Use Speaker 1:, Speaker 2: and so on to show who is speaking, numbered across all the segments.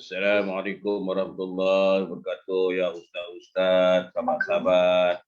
Speaker 1: Assalamualaikum warahmatullahi wabarakatuh. Ya Ustaz, sahabat-sahabat.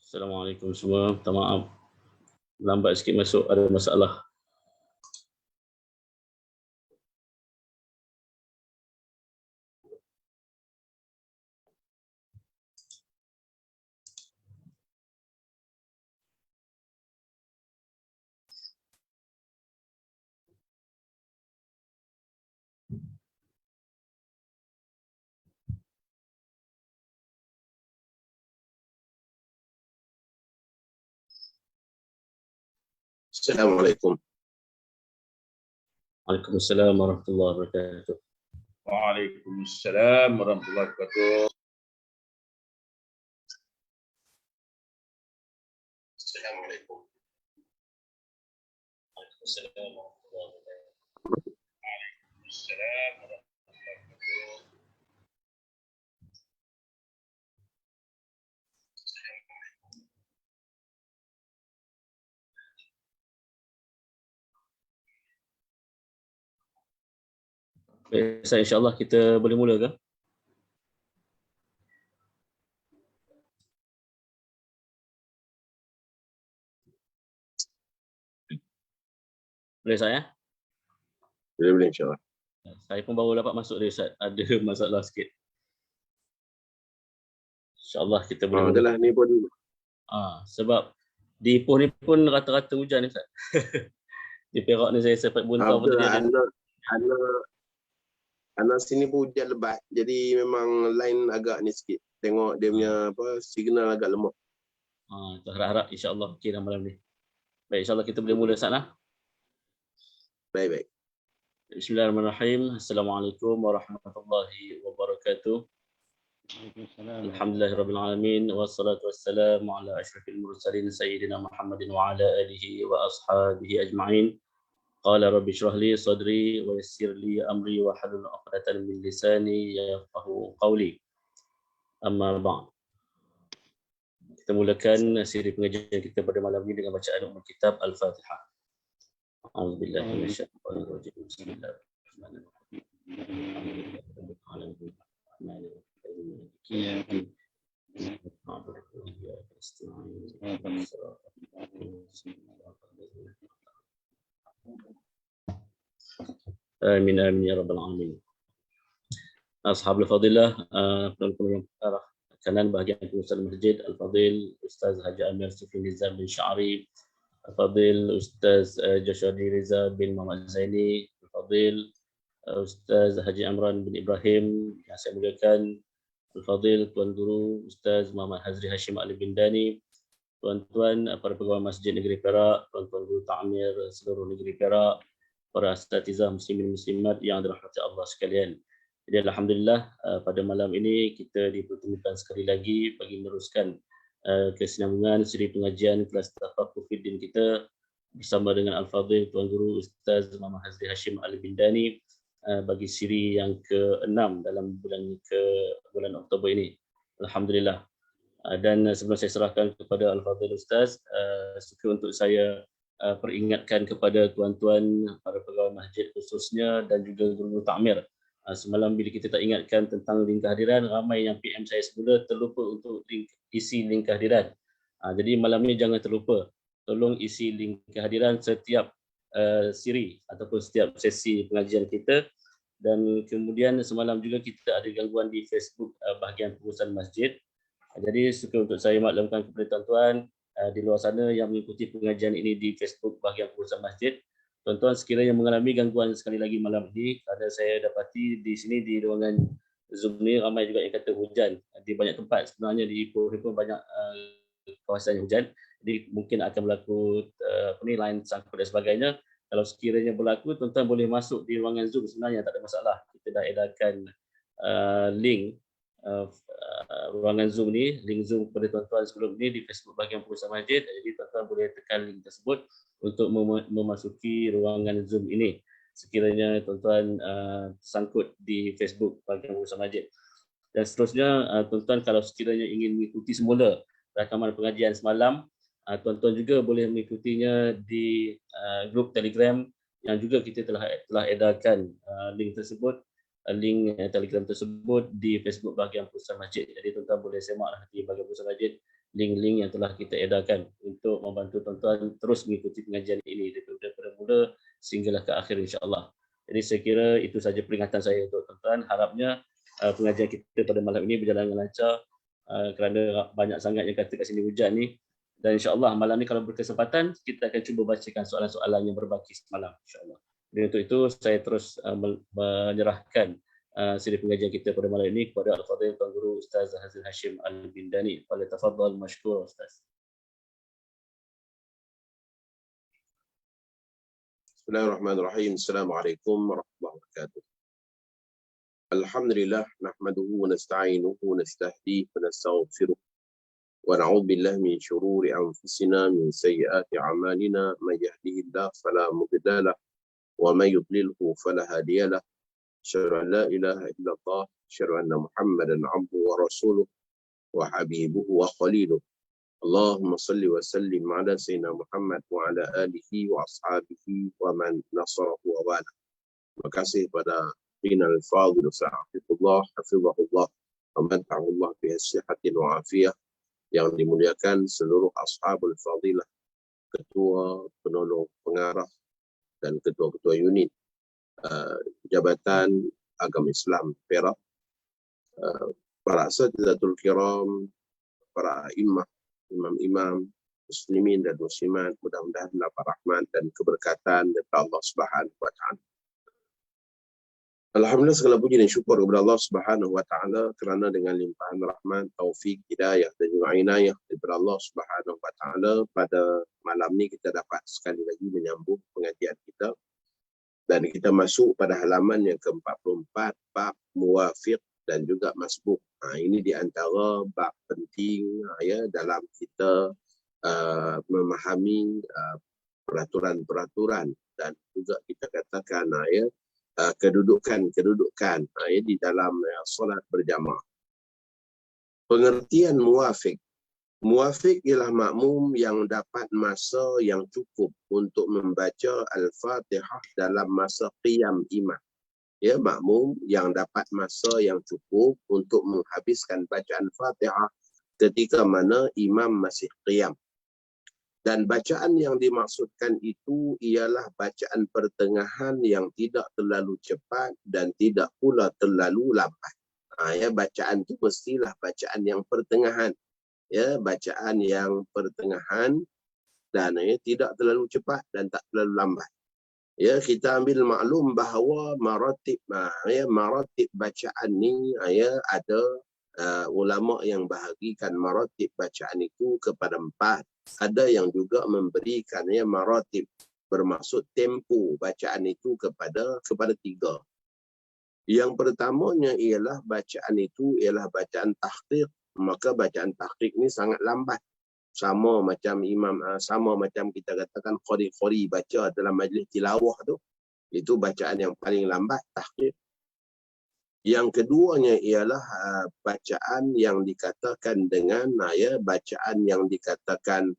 Speaker 1: Assalamualaikum semua. Minta maaf lambat sikit masuk, ada masalah.
Speaker 2: Assalamualaikum.
Speaker 1: Waalaikumsalam warahmatullahi wabarakatuh. Waalaikumsalam warahmatullahi wabarakatuh.
Speaker 2: Assalamualaikum.
Speaker 1: Waalaikumsalam warahmatullahi wabarakatuh. Waalaikumsalam warahmatullahi wabarakatuh. Baik, insya-Allah kita boleh mula ke? Boleh saya?
Speaker 2: Boleh insya-Allah.
Speaker 1: Saya pun baru dapat masuk dia Ustaz. Ada masalah sikit. InsyaAllah kita boleh mula.
Speaker 2: Adalah ni pun
Speaker 1: Sebab di Ipoh ni pun rata-rata hujan ni Ustaz. Di Perak ni saya sempat buntau pun tadi ada.
Speaker 2: Anak sini pun hujan lebat. Jadi memang line agak ni sikit. Tengok dia punya signal agak lemah.
Speaker 1: Harap-harap insya-Allah okey dah malam ni. Baik, insya-Allah kita boleh mula Ustaz lah.
Speaker 2: Baik.
Speaker 1: Bismillahirrahmanirrahim. Assalamualaikum warahmatullahi wabarakatuh. Alhamdulillahirabbil alamin wassalatu wassalamu ala asyrafil mursalin sayyidina Muhammadin wa ala alihi wa ashabihi ajma'in. Qala rabbi shrah li sadri wa yassir li amri wa hlul 'uqdatam min lisani yafqahu qawli. Amma ba'd. Kita mulakan siri pengajian kita pada malam ini dengan bacaan Ummul Kitab Al-Fatihah. A'udzubillahi minasyaitonir rajim. Amin amin ya rabbal alamin. Ashabul fadilah, tuan-tuan kanan bahagian pengurusan masjid Al-Fadil Ustaz Haji Amir Sufri Nizam bin Sya'ri, Al-Fadil Ustaz Joshadi Riza bin Muhammad Zaini, Al-Fadil Ustaz Haji Amran bin Ibrahim yang saya muliakan, Al-Fadil Tuan Guru Ustaz Muhammad Hazri Hashim Ali bin Dani, tuan-tuan para pegawai Masjid Negeri Perak, tuan-tuan guru takmir seluruh negeri Perak, para asatizah muslimin muslimat yang dirahmati Allah sekalian. Jadi alhamdulillah pada malam ini kita dipertemukan sekali lagi bagi meneruskan kesinambungan siri pengajian kelas Tafaqquh Fiddin kita bersama dengan Al-Fadhil Tuan Guru Ustaz Muhammad Hazri Hashim Ali bin Dani bagi siri yang ke-6 dalam bulan Oktober ini. Alhamdulillah. Dan sebelum saya serahkan kepada Al-Fadhil Ustaz, suka untuk saya peringatkan kepada tuan-tuan para pegawai masjid khususnya dan juga guru takmir. Semalam bila kita tak ingatkan tentang link kehadiran, ramai yang PM saya semula terlupa untuk isi link kehadiran. Jadi malam ni jangan terlupa, tolong isi link kehadiran setiap siri ataupun setiap sesi pengajian kita. Dan kemudian semalam juga kita ada gangguan di Facebook bahagian pengurusan masjid. Jadi suka untuk saya maklumkan kepada tuan-tuan di luar sana yang mengikuti pengajian ini di Facebook bahagian pengurusan masjid. Tuan-tuan sekiranya mengalami gangguan sekali lagi malam ini, kerana saya dapati di sini di ruangan Zoom ni ramai juga yang kata hujan di banyak tempat. Sebenarnya di Ipoh pun banyak kawasan yang hujan. Jadi mungkin akan berlaku line sangkut dan sebagainya. Kalau sekiranya berlaku, tuan-tuan boleh masuk di ruangan Zoom, sebenarnya tak ada masalah. Kita dah edarkan link ruangan Zoom ni, link Zoom kepada tuan-tuan sebelum ni di Facebook bahagian pengurusan masjid. Jadi tuan-tuan boleh tekan link tersebut untuk memasuki ruangan Zoom ini sekiranya tuan-tuan tersangkut di Facebook bahagian pengurusan masjid. Dan seterusnya, tuan-tuan kalau sekiranya ingin mengikuti semula rakaman pengajian semalam, tuan-tuan juga boleh mengikutinya di grup Telegram yang juga kita telah edarkan link tersebut, Telegram tersebut di Facebook bahagian pengurusan masjid. Jadi tuan-tuan boleh semaklah di bahagian pengurusan masjid link-link yang telah kita edarkan untuk membantu tuan-tuan terus mengikuti pengajian ini daripada mula sehinggalah ke akhir insya-Allah. Jadi saya kira itu saja peringatan saya untuk tuan-tuan. Harapnya pengajian kita pada malam ini berjalan dengan lancar kerana banyak sangat yang kata kat sini hujan ni. Dan insya-Allah malam ni kalau berkesempatan kita akan cuba bacakan soalan-soalan yang berbaki semalam insya-Allah. Dan untuk itu saya terus menyerahkan siri pengajian kita pada malam ini kepada Al-Fadhil Tuan Guru Ustaz Hazil Hashim Al-Bindani. Falyatafaddal mashkur Ustaz.
Speaker 2: Bismillahirrahmanirrahim. Assalamualaikum warahmatullahi wabarakatuh. Alhamdulillah nahmaduhu wa nasta'inuhu wa nastahdihi wa nastaghfiruh. ونعوذ بالله من شرور أنفسنا من سيئات أعمالنا من يهده الله فلا مضل له ومن يضلله فلا هادي له أشهد أن لا إله إلا الله أشهد أن محمدا عبده ورسوله وحبيبه وخليله اللهم صل وسلم على سيدنا محمد وعلى آله وأصحابه ومن نصره ووالاه. Terima kasih pada Qina al-Fadhil hafizahullah wa mata'ahullah bi sihatin wa afiyah, yang dimuliakan seluruh ashabul fadilah, ketua, penolong, pengarah dan ketua-ketua unit Jabatan Agama Islam Perak, para asatidatul kiram, para imam-imam muslimin dan muslimat, mudah-mudahan dapat rahmat dan keberkatan dari Allah Subhanahu wa taala. Alhamdulillah, segala puji dan syukur kepada Allah Subhanahu wa taala kerana dengan limpahan rahmat, taufik, hidayah dan juga inayah daripada Allah Subhanahu wa taala pada malam ni kita dapat sekali lagi menyambung pengajian kita dan kita masuk pada halaman yang ke-44, bab muwafiq dan juga masbuq. Ini di antara bab penting dalam kita memahami peraturan-peraturan dan juga kita katakan kedudukan di dalam solat berjamaah. Pengertian muwafiq. Muwafiq ialah makmum yang dapat masa yang cukup untuk membaca Al-Fatihah dalam masa qiyam imam. Ya, makmum yang dapat masa yang cukup untuk menghabiskan bacaan Fatihah ketika mana imam masih qiyam. Dan bacaan yang dimaksudkan itu ialah bacaan pertengahan yang tidak terlalu cepat dan tidak pula terlalu lambat. Bacaan itu mestilah bacaan yang pertengahan. Ya, bacaan yang pertengahan dan tidak terlalu cepat dan tak terlalu lambat. Ya, kita ambil maklum bahawa maratib bacaan ni ada ulama yang bahagikan maratib bacaan itu kepada 4. Ada yang juga memberikan maratib bermaksud tempo bacaan itu kepada 3. Yang pertamanya ialah bacaan itu ialah bacaan tahqiq. Maka bacaan tahqiq ni sangat lambat. Sama macam kita katakan qari baca dalam majlis tilawah tu. Itu bacaan yang paling lambat, tahqiq. Yang keduanya ialah bacaan yang dikatakan dengan bacaan yang dikatakan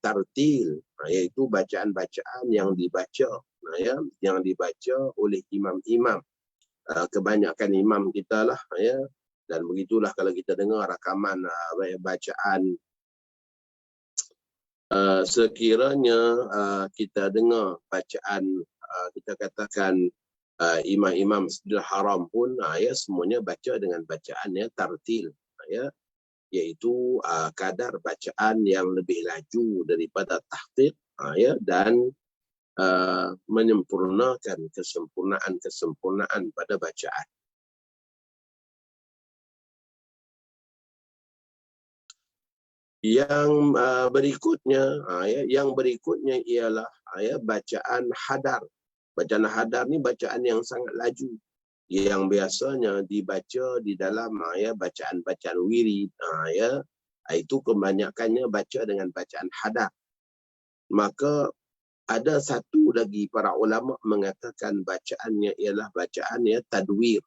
Speaker 2: tartil, iaitu bacaan-bacaan yang dibaca oleh imam-imam. Kebanyakan imam kita lah dan begitulah kalau kita dengar rakaman bacaan sekiranya kita dengar bacaan kita katakan imam-imam Masjidil Haram pun semuanya baca dengan bacaan tartil, iaitu kadar bacaan yang lebih laju daripada tahqiq dan menyempurnakan kesempurnaan pada bacaan. Yang berikutnya ialah bacaan hadar. Bacaan hadar ni bacaan yang sangat laju yang biasanya dibaca di dalam bacaan-bacaan wirid. Itu kebanyakannya baca dengan bacaan hadar. Maka ada satu lagi para ulama mengatakan bacaannya ialah bacaan tadwir.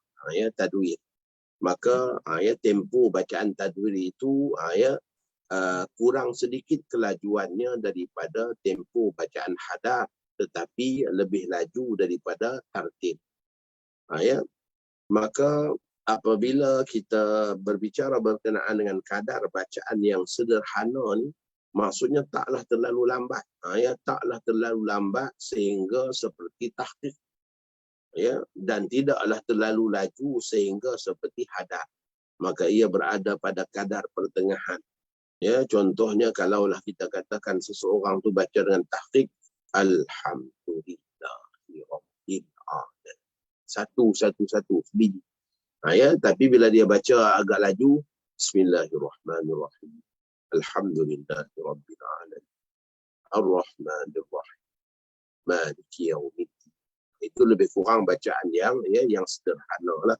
Speaker 2: Tadwir. Maka tempo bacaan tadwir itu kurang sedikit kelajuannya daripada tempo bacaan hadar, tetapi lebih laju daripada tartil. Maka apabila kita berbicara berkenaan dengan kadar bacaan yang sederhana ni, maksudnya taklah terlalu lambat. Ya, taklah terlalu lambat sehingga seperti tahqiq. Ya, dan tidaklah terlalu laju sehingga seperti hadar. Maka ia berada pada kadar pertengahan. Ya, contohnya kalaulah kita katakan seseorang tu baca dengan tahqiq, alhamdulillahirabbil alamin. Satu sebiji. Ya, tapi bila dia baca agak laju, bismillahirrahmanirrahim. Alhamdulillahirabbil alamin. Ar-Rahmanir-Rahim. Maliki yaumiddin. Itu lebih kurang bacaan yang sederhana lah.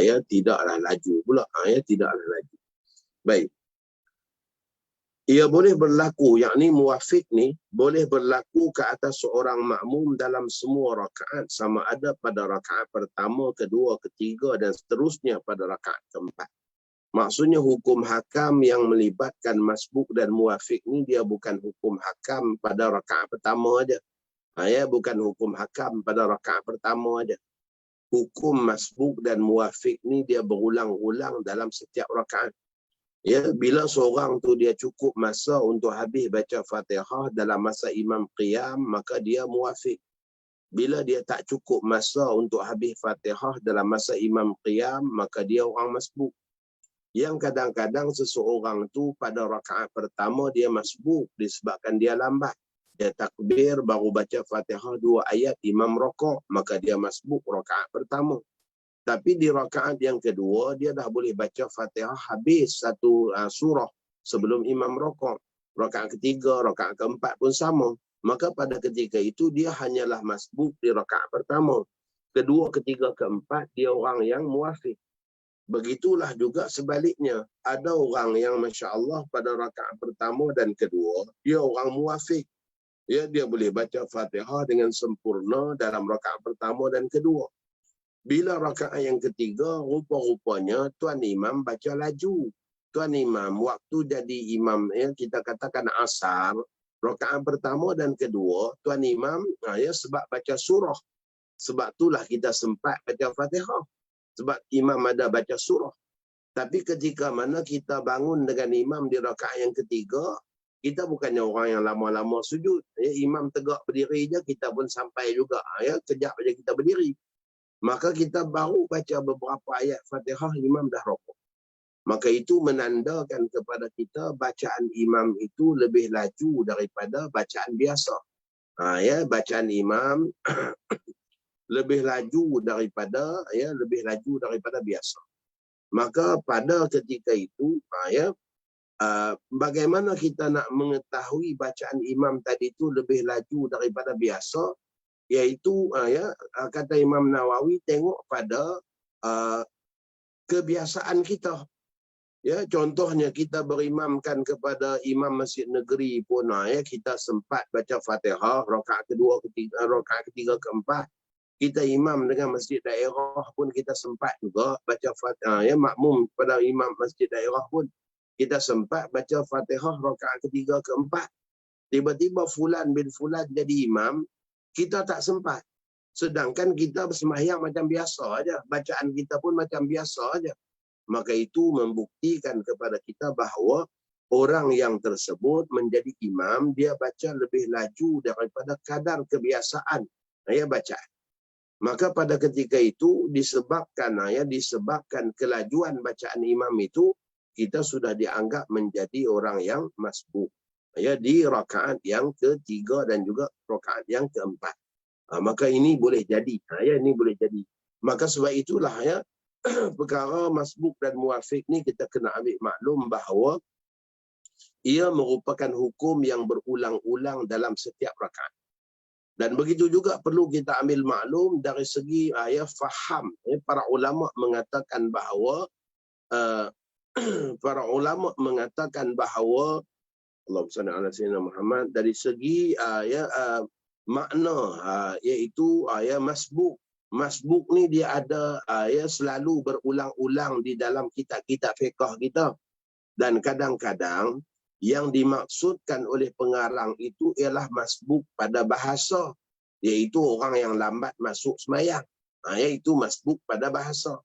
Speaker 2: Ya, tidaklah laju pula. Ya, tidaklah laju. Baik. Ia boleh berlaku, yakni muwafiq ni boleh berlaku ke atas seorang makmum dalam semua rakaat, sama ada pada rakaat pertama, kedua, ketiga dan seterusnya pada rakaat keempat. Maksudnya hukum hakam yang melibatkan masbuk dan muwafiq ni dia bukan hukum hakam pada rakaat pertama aja. Ya, bukan hukum hakam pada rakaat pertama aja. Hukum masbuk dan muwafiq ni dia berulang-ulang dalam setiap rakaat. Ya, bila seorang tu dia cukup masa untuk habis baca Fatihah dalam masa imam qiyam, maka dia muwafiq. Bila dia tak cukup masa untuk habis Fatihah dalam masa imam qiyam, maka dia orang masbuk. Yang kadang-kadang seseorang tu pada rakaat pertama dia masbuk disebabkan dia lambat. Dia takbir baru baca Fatihah 2 ayat, imam rokok, maka dia masbuk rakaat pertama. Tapi di rakaat yang kedua, dia dah boleh baca Fatihah habis satu surah sebelum imam rokok. Rakaat ketiga, rakaat keempat pun sama. Maka pada ketika itu, dia hanyalah masbuk di rakaat pertama. Kedua, ketiga, keempat, dia orang yang muwafiq. Begitulah juga sebaliknya. Ada orang yang Masya Allah pada rakaat pertama dan kedua, dia orang muwafiq. Ya, dia boleh baca Fatihah dengan sempurna dalam rakaat pertama dan kedua. Bila rakaat yang ketiga, rupa-rupanya Tuan Imam baca laju. Tuan Imam, waktu jadi imam, ya, kita katakan asar, rakaat pertama dan kedua, Tuan Imam, ya, sebab baca surah. Sebab itulah kita sempat baca Fatihah. Sebab imam ada baca surah. Tapi ketika mana kita bangun dengan imam di rakaat yang ketiga, kita bukannya orang yang lama-lama sujud. Ya, imam tegak berdiri je, kita pun sampai juga. Ya, kejap saja kita berdiri. Maka kita baru baca beberapa ayat Fatihah, imam dah rokok. Maka itu menandakan kepada kita bacaan imam itu lebih laju daripada bacaan biasa. Ya, bacaan imam lebih laju daripada biasa. Maka pada ketika itu, bagaimana kita nak mengetahui bacaan imam tadi itu lebih laju daripada biasa? Iaitu kata Imam Nawawi, tengok pada kebiasaan kita. Ya, contohnya kita berimamkan kepada imam masjid negeri pun, kita sempat baca Fatihah rakaat kedua, ketiga, rakaat ketiga, keempat. Kita imam dengan masjid daerah pun kita sempat juga baca Fatihah. Makmum pada imam masjid daerah pun kita sempat baca Fatihah rakaat ketiga, keempat. Tiba-tiba fulan bin fulan jadi imam, kita tak sempat. Sedangkan kita bersembahyang macam biasa aja, bacaan kita pun macam biasa aja. Maka itu membuktikan kepada kita bahawa orang yang tersebut menjadi imam, dia baca lebih laju daripada kadar kebiasaan bacaan. Maka pada ketika itu disebabkan kelajuan bacaan imam itu, kita sudah dianggap menjadi orang yang masbuk. Di rakaat yang ketiga dan juga rakaat yang keempat. Maka ini boleh jadi. Ini boleh jadi. Maka sebab itulah perkara masbuk dan muwafiq ni kita kena ambil maklum bahawa ia merupakan hukum yang berulang-ulang dalam setiap rakaat. Dan begitu juga perlu kita ambil maklum dari segi faham. Para ulama mengatakan bahawa Allahumma salli ala sayyidina Muhammad, dari segi makna iaitu masbuk. Masbuk ni dia ada selalu berulang-ulang di dalam kitab-kitab fiqh kita. Dan kadang-kadang yang dimaksudkan oleh pengarang itu ialah masbuk pada bahasa, iaitu orang yang lambat masuk sembahyang. Iaitu masbuk pada bahasa.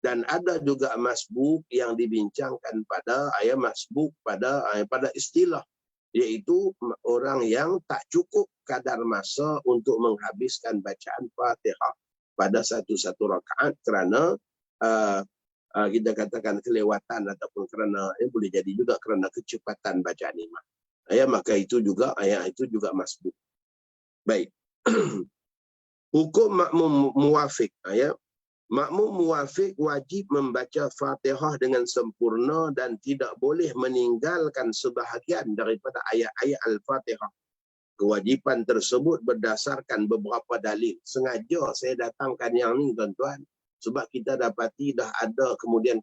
Speaker 2: Dan ada juga masbuk yang dibincangkan pada masbuk pada istilah, iaitu orang yang tak cukup kadar masa untuk menghabiskan bacaan Fatihah pada satu-satu rakaat kerana kita katakan kelewatan ataupun kerana boleh jadi juga kerana kecepatan bacaan imam. Maka itu juga masbuk. Baik. Hukum makmum muwafiq. Makmum muwafiq wajib membaca Fatihah dengan sempurna dan tidak boleh meninggalkan sebahagian daripada ayat-ayat Al-Fatihah. Kewajipan tersebut berdasarkan beberapa dalil. Sengaja saya datangkan yang ni tuan-tuan, sebab kita dapati dah ada kemudian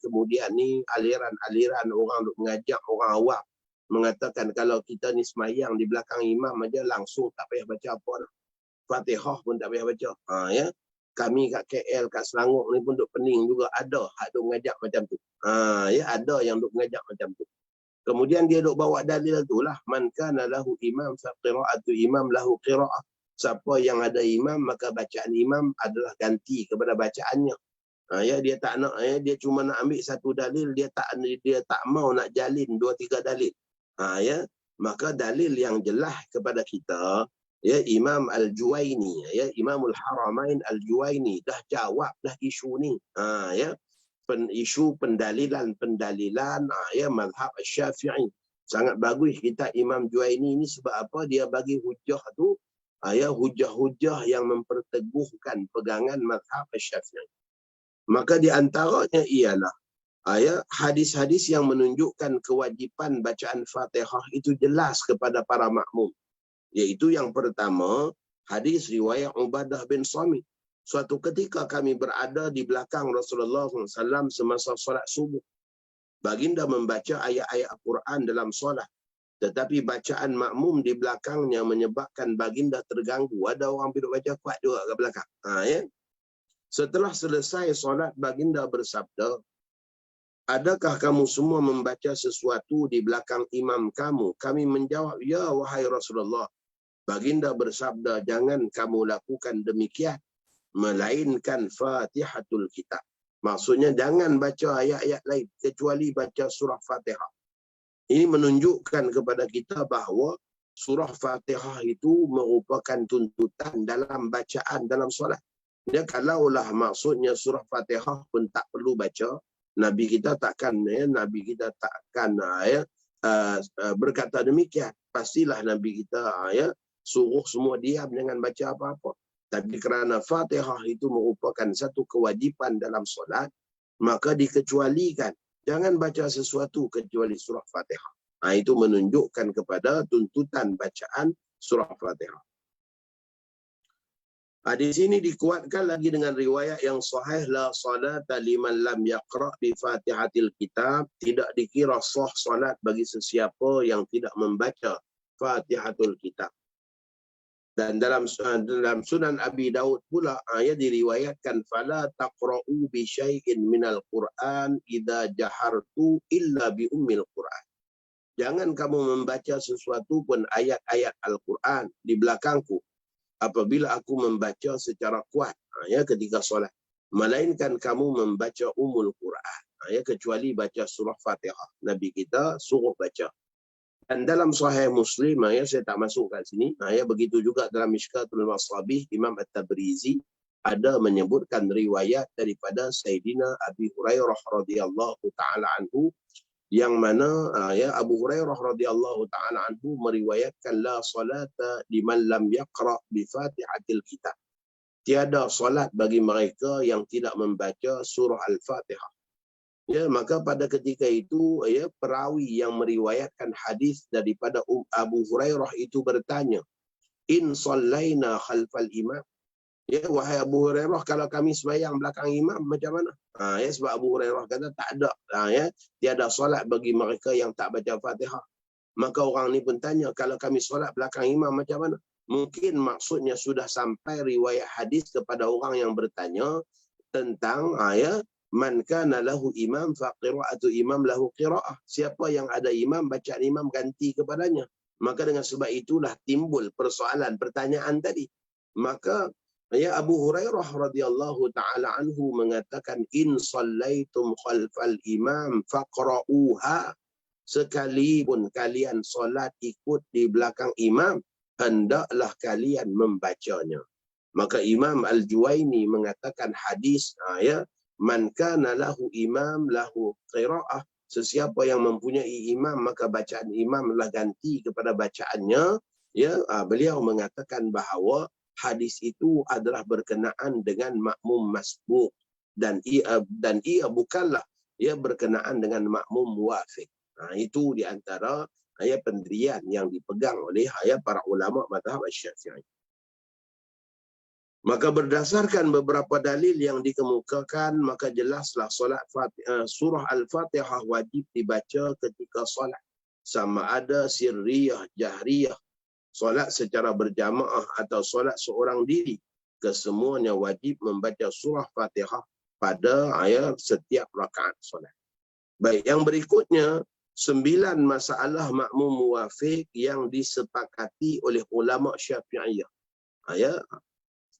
Speaker 2: ni aliran-aliran orang duk mengajak orang awam mengatakan kalau kita ni semayang di belakang imam aja langsung tak payah baca apa dah. Fatihah pun tak payah baca. Kami kat KL, kat Selangor ni pun duk pening juga, ada hak duk mengajak macam tu. Ada yang duk mengajak macam tu. Kemudian dia duk bawa dalil tu lah, man kana lahu imam fa qira'atu imam lahu qira'ah. Siapa yang ada imam maka bacaan imam adalah ganti kepada bacaannya. Dia tak nak, dia cuma nak ambil satu dalil, dia tak mau nak jalin 2-3 dalil. Maka dalil yang jelas kepada kita, Imam Al-Juwaini, Imamul Haramain Al-Juwaini dah jawab dah isu ni. Isu pendalilan mazhab Syafi'i. Sangat bagus kita Imam Juwaini ni, sebab apa? Dia bagi hujah tu hujah-hujah yang memperteguhkan pegangan mazhab Syafi'i. Maka di antaranya ialah hadis-hadis yang menunjukkan kewajipan bacaan Fatihah itu jelas kepada para makmum. Iaitu yang pertama, hadis riwayat Ubadah bin Samit. Suatu ketika kami berada di belakang Rasulullah SAW semasa solat subuh. Baginda membaca ayat-ayat Al-Quran dalam solat. Tetapi bacaan makmum di belakangnya menyebabkan baginda terganggu. Ada orang duduk baca kuat juga ke belakang. Setelah selesai solat, baginda bersabda, adakah kamu semua membaca sesuatu di belakang imam kamu? Kami menjawab, ya wahai Rasulullah. Baginda bersabda, jangan kamu lakukan demikian, melainkan Fatihatul Kitab. Maksudnya jangan baca ayat-ayat lain kecuali baca surah Fatihah. Ini menunjukkan kepada kita bahawa surah Fatihah itu merupakan tuntutan dalam bacaan dalam solat. Dia kalaulah maksudnya surah Fatihah pun tak perlu baca, Nabi kita takkan berkata demikian. Pastilah Nabi kita suruh semua diam, jangan baca apa-apa. Tapi kerana Fatihah itu merupakan satu kewajipan dalam solat, maka dikecualikan. Jangan baca sesuatu kecuali surah Fatihah. Itu menunjukkan kepada tuntutan bacaan surah Fatihah. Di sini dikuatkan lagi dengan riwayat yang sahih, la salata liman lam yaqra' bi Fatihatil Kitab. Tidak dikira sah salat bagi sesiapa yang tidak membaca Fatihatul Kitab. Dan dalam Sunan Abi Daud pula diriwayatkan, fala taqra'u bi syai'in minal Qur'an idza jahartu illa bi ummil Qur'an. Jangan kamu membaca sesuatu pun ayat-ayat Al-Quran di belakangku apabila aku membaca secara kuat ketika solat, melainkan kamu membaca Ummul Quran, kecuali baca surah Fatihah. Nabi kita suruh baca. Dan dalam Sahih Muslim, saya tak masuk kat sini, begitu juga dalam Mishkatul Masabih, Imam At-Tabrizi ada menyebutkan riwayat daripada Sayyidina Abi Hurairah radhiyallahu taala anhu, yang mana Abu Hurairah radhiyallahu taala anhu meriwayatkan, la salata liman lam yaqra bi Fatihatil Kitab. Tiada solat bagi mereka yang tidak membaca surah Al-Fatihah. Maka pada ketika itu perawi yang meriwayatkan hadis daripada Abu Hurairah itu bertanya, in sallaina khalfal imam, wahai Abu Hurairah, kalau kami sembahyang belakang imam macam mana? Sebab Abu Hurairah kata tak ada, tiada solat bagi mereka yang tak baca Fatihah. Maka orang ni pun tanya, kalau kami solat belakang imam macam mana? Mungkin maksudnya sudah sampai riwayat hadis kepada orang yang bertanya tentang man kana lahu imam fa qira'atu imam lahu qira'ah. Siapa yang ada imam, bacaan imam ganti kepadanya. Maka dengan sebab itulah timbul persoalan pertanyaan tadi. Maka Ya, Abu Hurairah radhiyallahu taala anhu mengatakan, in sallaitum khalfal imam faqra'uha, sekalipun kalian solat ikut di belakang imam, hendaklah kalian membacanya. Maka Imam Al-Juwaini mengatakan hadis, ya, man kana lahu imam lahu qira'ah, sesiapa yang mempunyai imam maka bacaan imamlah ganti kepada bacaannya. Ya, beliau mengatakan bahawa hadis itu adalah berkenaan dengan makmum masbuk, dan ia bukanlah ia berkenaan dengan makmum muwafiq. Itu di antara pendirian yang dipegang oleh para ulama mazhab Syafi'i. Maka berdasarkan beberapa dalil yang dikemukakan, maka jelaslah surah Al-Fatihah wajib dibaca ketika solat, sama ada sirriyah, jahriyah, solat secara berjamaah atau solat seorang diri, kesemuanya wajib membaca surah Fatihah pada setiap rakaat solat. Baik, yang berikutnya 9 masalah makmum muwafiq yang disepakati oleh ulama Syafi'iyah.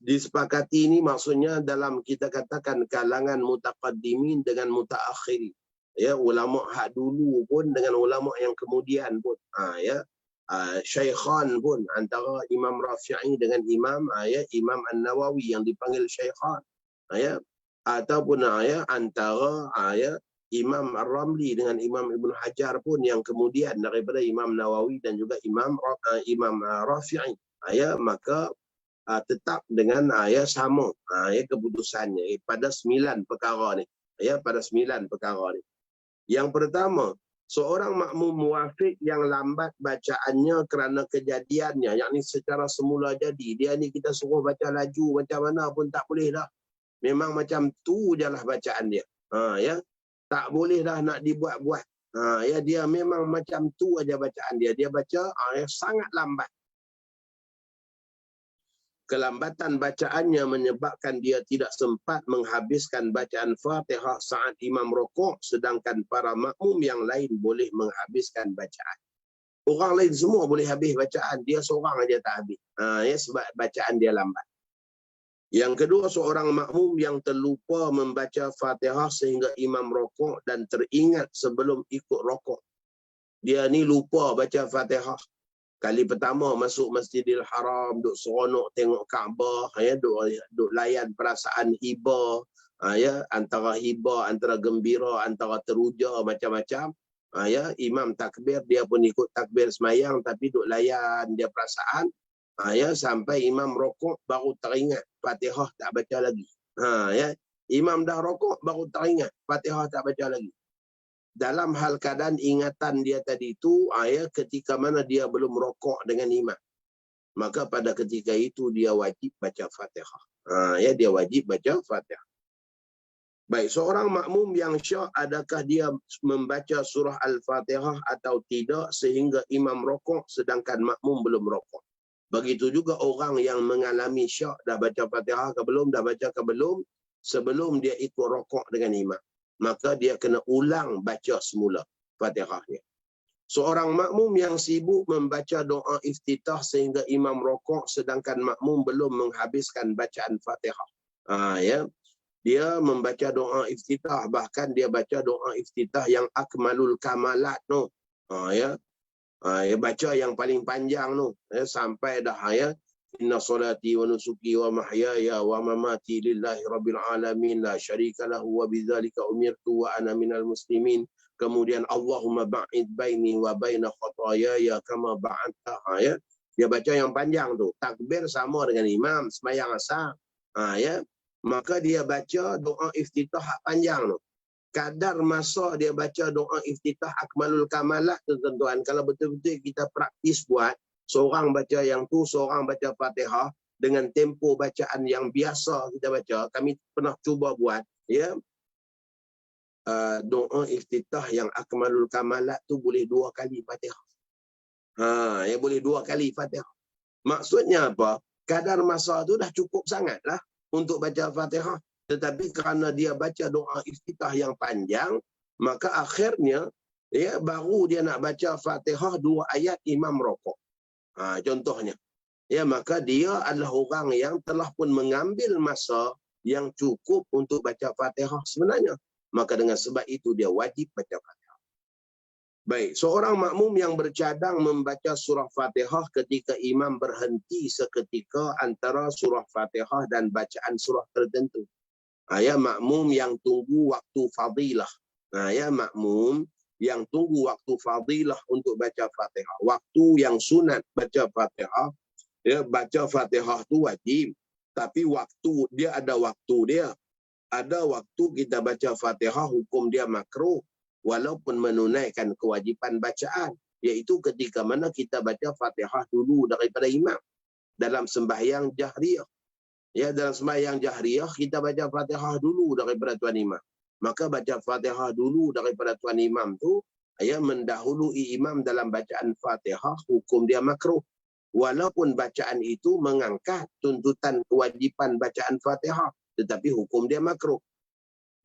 Speaker 2: Disepakati ini maksudnya dalam kita katakan kalangan mutaqaddimin dengan mutaakhirin. Ya, ulama hak dulu pun dengan ulama yang kemudian pun. Syaikhan pun antara Imam Rafi'i dengan Imam An-Nawawi yang dipanggil Syaikhan. Ataupun antara Imam Ar-Ramli dengan Imam Ibn Hajar pun yang kemudian daripada Imam Nawawi dan juga Imam Rafi'i. Maka tetap dengan sama keputusannya pada 9 perkara ni. Pada 9 perkara ni. Yang pertama, seorang makmum muwafiq yang lambat bacaannya kerana kejadiannya, yakni secara semula jadi, dia ni kita suruh baca laju macam mana pun tak boleh dah. Memang macam tu je lah bacaan dia. Tak boleh dah nak dibuat-buat. Dia memang macam tu aja bacaan dia. Dia baca sangat lambat. Kelambatan bacaannya menyebabkan dia tidak sempat menghabiskan bacaan Fatihah saat imam rukuk, sedangkan para makmum yang lain boleh menghabiskan bacaan. Orang lain semua boleh habis bacaan, dia seorang aja tak habis. Sebab bacaan dia lambat. Yang kedua, seorang makmum yang terlupa membaca Fatihah sehingga imam rukuk dan teringat sebelum ikut rukuk. Dia ni lupa baca Fatihah. Kali pertama masuk Masjidil Haram, duk seronok tengok Kaabah, duk layan perasaan hiba, antara hiba, antara gembira, antara teruja, macam-macam. Imam takbir, dia pun ikut takbir semayang, tapi duk layan dia perasaan. Sampai imam rokok baru teringat Fatihah tak baca lagi. Imam dah rokok baru teringat Fatihah tak baca lagi. Dalam hal keadaan ingatan dia tadi itu, ketika mana dia belum rokok dengan imam, maka pada ketika itu dia wajib baca Fatihah. Dia wajib baca Fatihah. Baik, seorang makmum yang syak, adakah dia membaca surah Al-Fatihah atau tidak sehingga imam rokok sedangkan makmum belum rokok? Begitu juga orang yang mengalami syak, dah baca Fatihah ke belum, dah baca ke belum, sebelum dia ikut rokok dengan imam, maka dia kena ulang baca semula Fatihahnya. Seorang makmum yang sibuk membaca doa iftitah sehingga imam rokok sedangkan makmum belum menghabiskan bacaan Fatihah. Dia membaca doa iftitah, bahkan dia baca doa iftitah yang akmalul kamalat tu. Baca yang paling panjang tu, sampai dah inna salati wa nusuki wa mahyaya wa mamati lillahi rabbil alamin la syarika lahu wa bidzalika umirtu wa ana minal muslimin. Kemudian Allahumma ba'id baini wa baina khataayaya kama ba'adta. Dia baca yang panjang tu, takbir sama dengan imam sembahyang asar. Maka dia baca doa iftitah panjang tu. Kadar masa dia baca doa iftitah akmalul kamalat tu, tuan-tuan, kalau betul-betul kita praktis buat, seorang baca yang tu, seorang baca Fatihah dengan tempo bacaan yang biasa kita baca. Kami pernah cuba buat, doa iftitah yang akmalul kamalat tu boleh 2 kali Fatihah. Boleh 2 kali Fatihah. Maksudnya apa? Kadar masa tu dah cukup sangat lah untuk baca Fatihah. Tetapi kerana dia baca doa iftitah yang panjang, maka akhirnya baru dia nak baca Fatihah 2 ayat imam rokok. Contohnya. Ya, maka dia adalah orang yang telah pun mengambil masa yang cukup untuk baca Fatihah sebenarnya. Maka dengan sebab itu dia wajib baca Fatihah. Baik, seorang makmum yang bercadang membaca surah Fatihah ketika imam berhenti seketika antara surah Fatihah dan bacaan surah tertentu. Ya, makmum yang tunggu waktu fadilah. Ya, makmum yang tunggu waktu fadilah untuk baca Fatihah. Waktu yang sunat baca Fatihah. Ya, baca Fatihah tu wajib. Tapi waktu dia ada waktu dia. Ada waktu kita baca Fatihah hukum dia makruh. Walaupun menunaikan kewajipan bacaan. Iaitu ketika mana kita baca Fatihah dulu daripada imam. Dalam sembahyang jahriyah. Ya, dalam sembahyang jahriyah kita baca Fatihah dulu daripada tuan imam. Maka baca Fatihah dulu daripada tuan imam tu, ya, mendahului imam dalam bacaan Fatihah, hukum dia makruh. Walaupun bacaan itu mengangkat tuntutan kewajipan bacaan Fatihah, tetapi hukum dia makruh.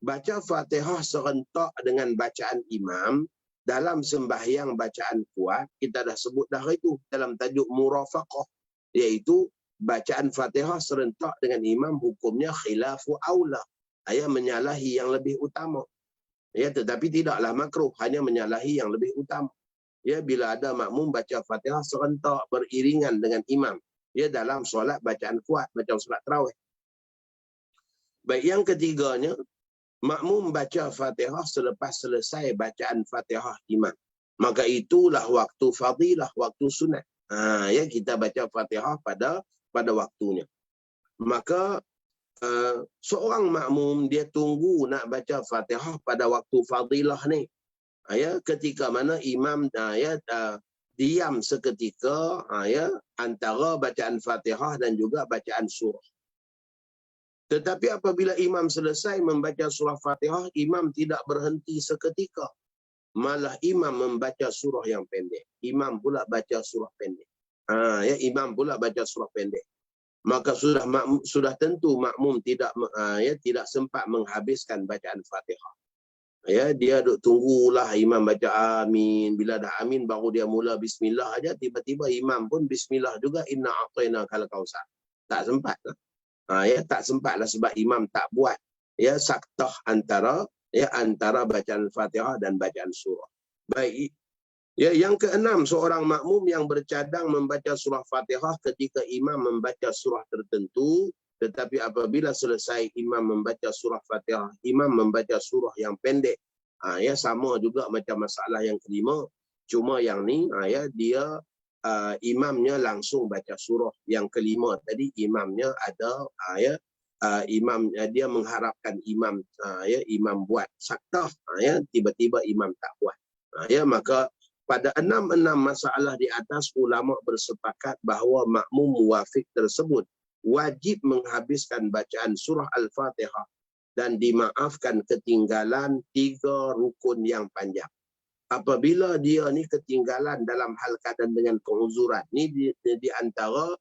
Speaker 2: Baca Fatihah serentak dengan bacaan imam dalam sembahyang bacaan kuat, kita dah sebut dah itu dalam tajuk murafaqah, iaitu bacaan Fatihah serentak dengan imam hukumnya khilafu aula, menyalahi yang lebih utama. Ya, tetapi tidaklah makruh, hanya menyalahi yang lebih utama. Ya, bila ada makmum baca Fatihah serentak beriringan dengan imam, ya, dalam solat bacaan kuat, macam solat tarawih. Baik, yang ketiganya, makmum baca Fatihah selepas selesai bacaan Fatihah imam. Maka itulah waktu fadilah, waktu sunat. Ya, kita baca Fatihah pada waktunya. Maka seorang makmum dia tunggu nak baca Fatihah pada waktu fadilah ni. Ya, ketika mana imam diam seketika, ya, antara bacaan Fatihah dan juga bacaan surah. Tetapi apabila imam selesai membaca surah Fatihah, imam tidak berhenti seketika. Malah imam membaca surah yang pendek. Imam pula baca surah pendek. Ya, imam pula baca surah pendek. Maka sudah tentu makmum tidak sempat menghabiskan bacaan Fatihah. Ya, dia duk tunggulah imam baca amin. Bila dah amin baru dia mula bismillah aja, tiba-tiba imam pun bismillah juga, inna a'tainakal kautsar. Tak sempat lah. Ya, tak sempatlah sebab imam tak buat, ya, saktah antara bacaan Fatihah dan bacaan surah. Baik. Ya, yang keenam, seorang makmum yang bercadang membaca surah Fatihah ketika imam membaca surah tertentu, tetapi apabila selesai imam membaca surah Fatihah, imam membaca surah yang pendek. Ya, sama juga macam masalah yang kelima. Cuma yang ni, ya, dia imamnya langsung baca surah. Yang kelima tadi imamnya ada, imam dia mengharapkan imam buat saktah, ya, tiba-tiba imam tak buat. Ya, maka pada enam masalah di atas, ulama bersepakat bahawa makmum muwafiq tersebut wajib menghabiskan bacaan surah Al-Fatihah dan dimaafkan ketinggalan 3 rukun yang panjang. Apabila dia ni ketinggalan dalam hal keadaan dengan keuzuran, ni di antara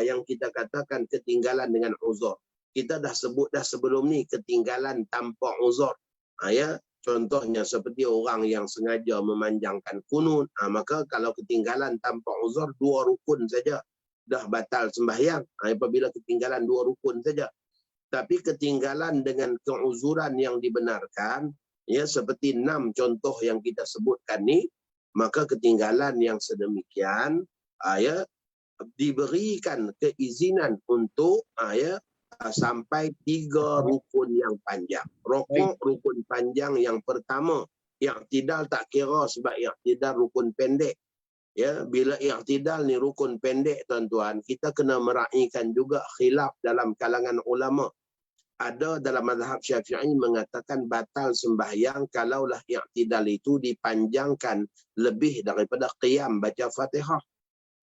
Speaker 2: yang kita katakan ketinggalan dengan uzur. Kita dah sebut dah sebelum ni ketinggalan tanpa uzur. Ya, contohnya seperti orang yang sengaja memanjangkan kunut, maka kalau ketinggalan tanpa uzur 2 rukun saja dah batal sembahyang. Apabila ketinggalan 2 rukun saja. Tapi ketinggalan dengan keuzuran yang dibenarkan, ya, seperti 6 contoh yang kita sebutkan ni, maka ketinggalan yang sedemikian, ya, diberikan keizinan untuk sampai 3 rukun yang panjang. Rukun panjang yang pertama, i'tidal tak kira sebab i'tidal rukun pendek. Ya, bila i'tidal ni rukun pendek, tuan-tuan, kita kena meraihkan juga khilaf dalam kalangan ulama. Ada dalam mazhab Syafi'i mengatakan batal sembahyang kalaulah i'tidal itu dipanjangkan lebih daripada qiyam baca Fatihah.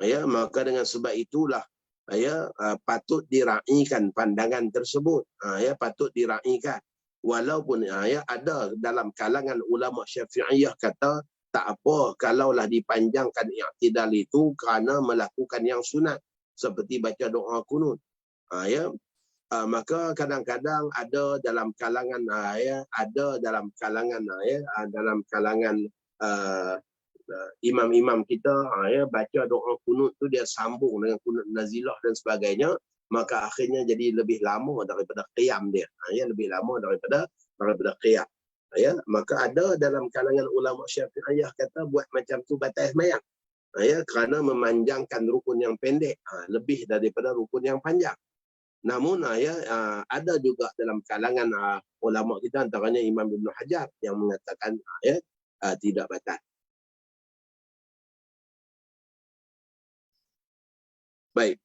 Speaker 2: Ya, maka dengan sebab itulah, ya, patut diraihkan pandangan tersebut. Ya, patut diraihkan. Walaupun ya, ada dalam kalangan ulama Syafi'iyah kata tak apa kalaulah dipanjangkan i'tidal itu kerana melakukan yang sunat seperti baca doa kunut. Ya, maka kadang-kadang ada dalam kalangan dalam kalangan imam-imam kita ya, baca doa kunut tu dia sambung dengan kunut nazilah dan sebagainya, maka akhirnya jadi lebih lama daripada qiyam dia. Ya, lebih lama daripada qiyam. Ya, maka ada dalam kalangan ulama Syafi'iyah kata buat macam tu batal sembahyang. Ya, kerana memanjangkan rukun yang pendek lebih daripada rukun yang panjang. Namun ada juga dalam kalangan ulama kita, antaranya Imam Ibn Hajar yang mengatakan tidak batal. Baik.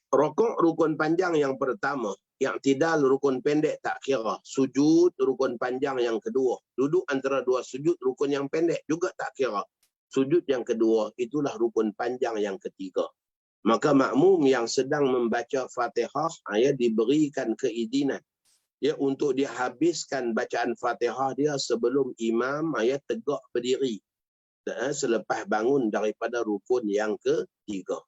Speaker 2: Rokok rukun panjang yang pertama, i'tidal rukun pendek tak kira, sujud rukun panjang yang kedua, duduk antara dua sujud rukun yang pendek juga tak kira, sujud yang kedua itulah rukun panjang yang ketiga. Maka makmum yang sedang membaca Fatihah diberikan keizinan untuk dihabiskan bacaan Fatihah dia sebelum imam tegak berdiri selepas bangun daripada rukun yang ketiga.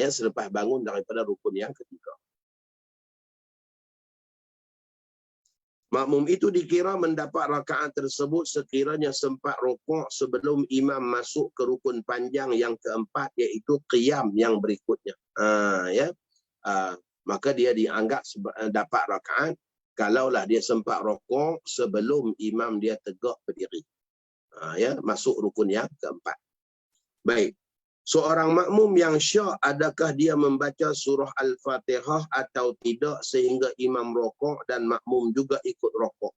Speaker 2: Selepas bangun daripada rukun yang ketiga. Makmum itu dikira mendapat rakaat tersebut sekiranya sempat rukuk sebelum imam masuk ke rukun panjang yang keempat, iaitu qiyam yang berikutnya. Maka dia dianggap dapat rakaat kalaulah dia sempat rukuk sebelum imam dia tegak berdiri. Masuk rukun yang keempat. Baik. Seorang makmum yang syak, adakah dia membaca surah Al-Fatihah atau tidak sehingga imam rokok dan makmum juga ikut rokok?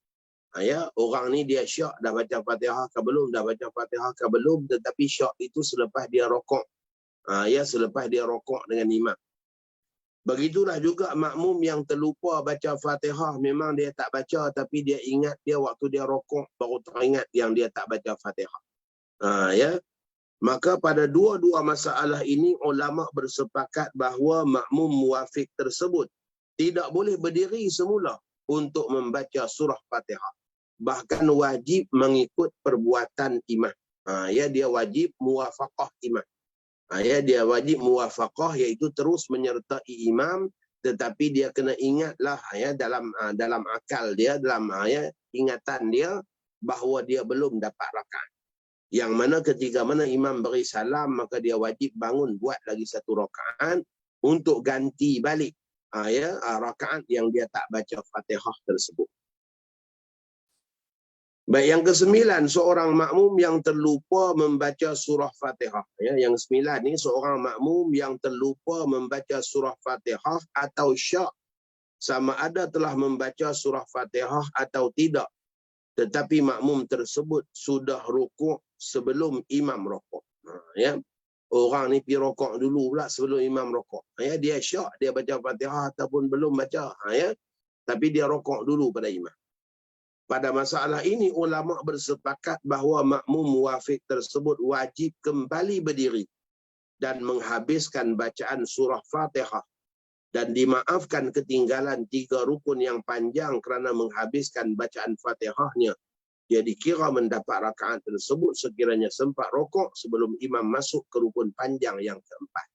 Speaker 2: Orang ni dia syak dah baca Fatihah ke belum, dah baca Fatihah ke belum, tetapi syak itu selepas dia rokok. Selepas dia rokok dengan imam. Begitulah juga makmum yang terlupa baca Fatihah, memang dia tak baca tapi dia ingat dia waktu dia rokok baru teringat yang dia tak baca Fatihah. Maka pada dua-dua masalah ini ulama bersepakat bahawa makmum muwafiq tersebut tidak boleh berdiri semula untuk membaca surah Fatihah. Bahkan wajib mengikut perbuatan imam. Dia wajib muwafaqah imam. Dia wajib muwafaqah, iaitu terus menyertai imam, tetapi dia kena ingatlah dalam akal dia, dalam ingatan dia bahawa dia belum dapat rakaat. Yang mana ketika mana imam beri salam, maka dia wajib bangun buat lagi satu rakaat untuk ganti balik rakaat yang dia tak baca Fatihah tersebut. Baik, yang kesembilan, seorang makmum yang terlupa membaca surah Fatihah. Yang sembilan ni, seorang makmum yang terlupa membaca surah Fatihah atau syak, sama ada telah membaca surah Fatihah atau tidak, tetapi makmum tersebut sudah rukuk sebelum imam rukuk. Orang ni pergi rukuk dulu pula sebelum imam rukuk. Dia syak, dia baca Fatihah ataupun belum baca. Tapi dia rukuk dulu pada imam. Pada masalah ini, ulama bersepakat bahawa makmum muwafiq tersebut wajib kembali berdiri dan menghabiskan bacaan surah Fatihah dan dimaafkan ketinggalan 3 rukun yang panjang kerana menghabiskan bacaan Fatihahnya. Dia dikira mendapat rakaat tersebut sekiranya sempat rukuk sebelum imam masuk ke rukun panjang yang keempat.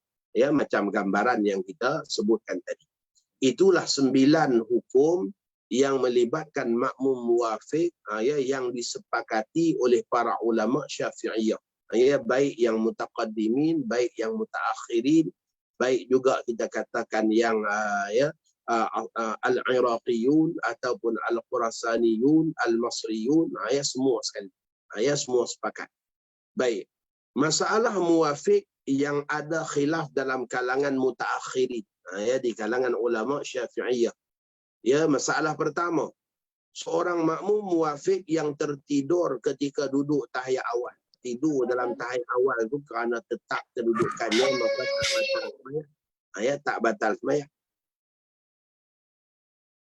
Speaker 2: Macam gambaran yang kita sebutkan tadi. Itulah 9 hukum yang melibatkan makmum muwafiq yang disepakati oleh para ulama Syafi'iyah. Baik yang mutaqaddimin, baik yang mutaakhirin, baik juga kita katakan yang al-Iraqiyun ataupun al-Khurasaniyun, al-Masriyun, semua sekali. Semua sepakat. Baik. Masalah muwafiq yang ada khilaf dalam kalangan mutaakhirin, di kalangan ulama Syafi'iyah. Masalah pertama, seorang makmum muwafiq yang tertidur ketika duduk tahiyat awal. Tidur dalam tahiyat awal itu kerana tetap kedudukannya, maka tak batal sembahyang.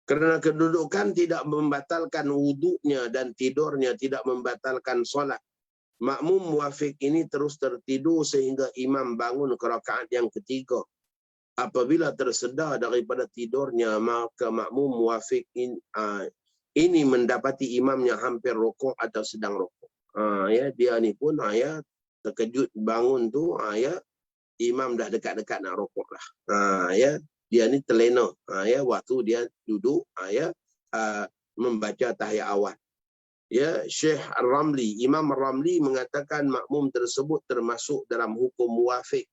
Speaker 2: Kerana kedudukan tidak membatalkan wuduknya dan tidurnya tidak membatalkan solat. Makmum muwafiq ini terus tertidur sehingga imam bangun ke rakaat yang ketiga. Apabila tersedar daripada tidurnya, maka makmum muwafiq ini mendapati imamnya hampir rukuk atau sedang rukuk. Dia ni pun terkejut bangun tu, imam dah dekat-dekat nak rukuk lah. Dia ni terlena waktu dia duduk membaca tahiyat awal. Ya, Syekh Ar-Ramli, Imam Ar-Ramli mengatakan makmum tersebut termasuk dalam hukum muwafiq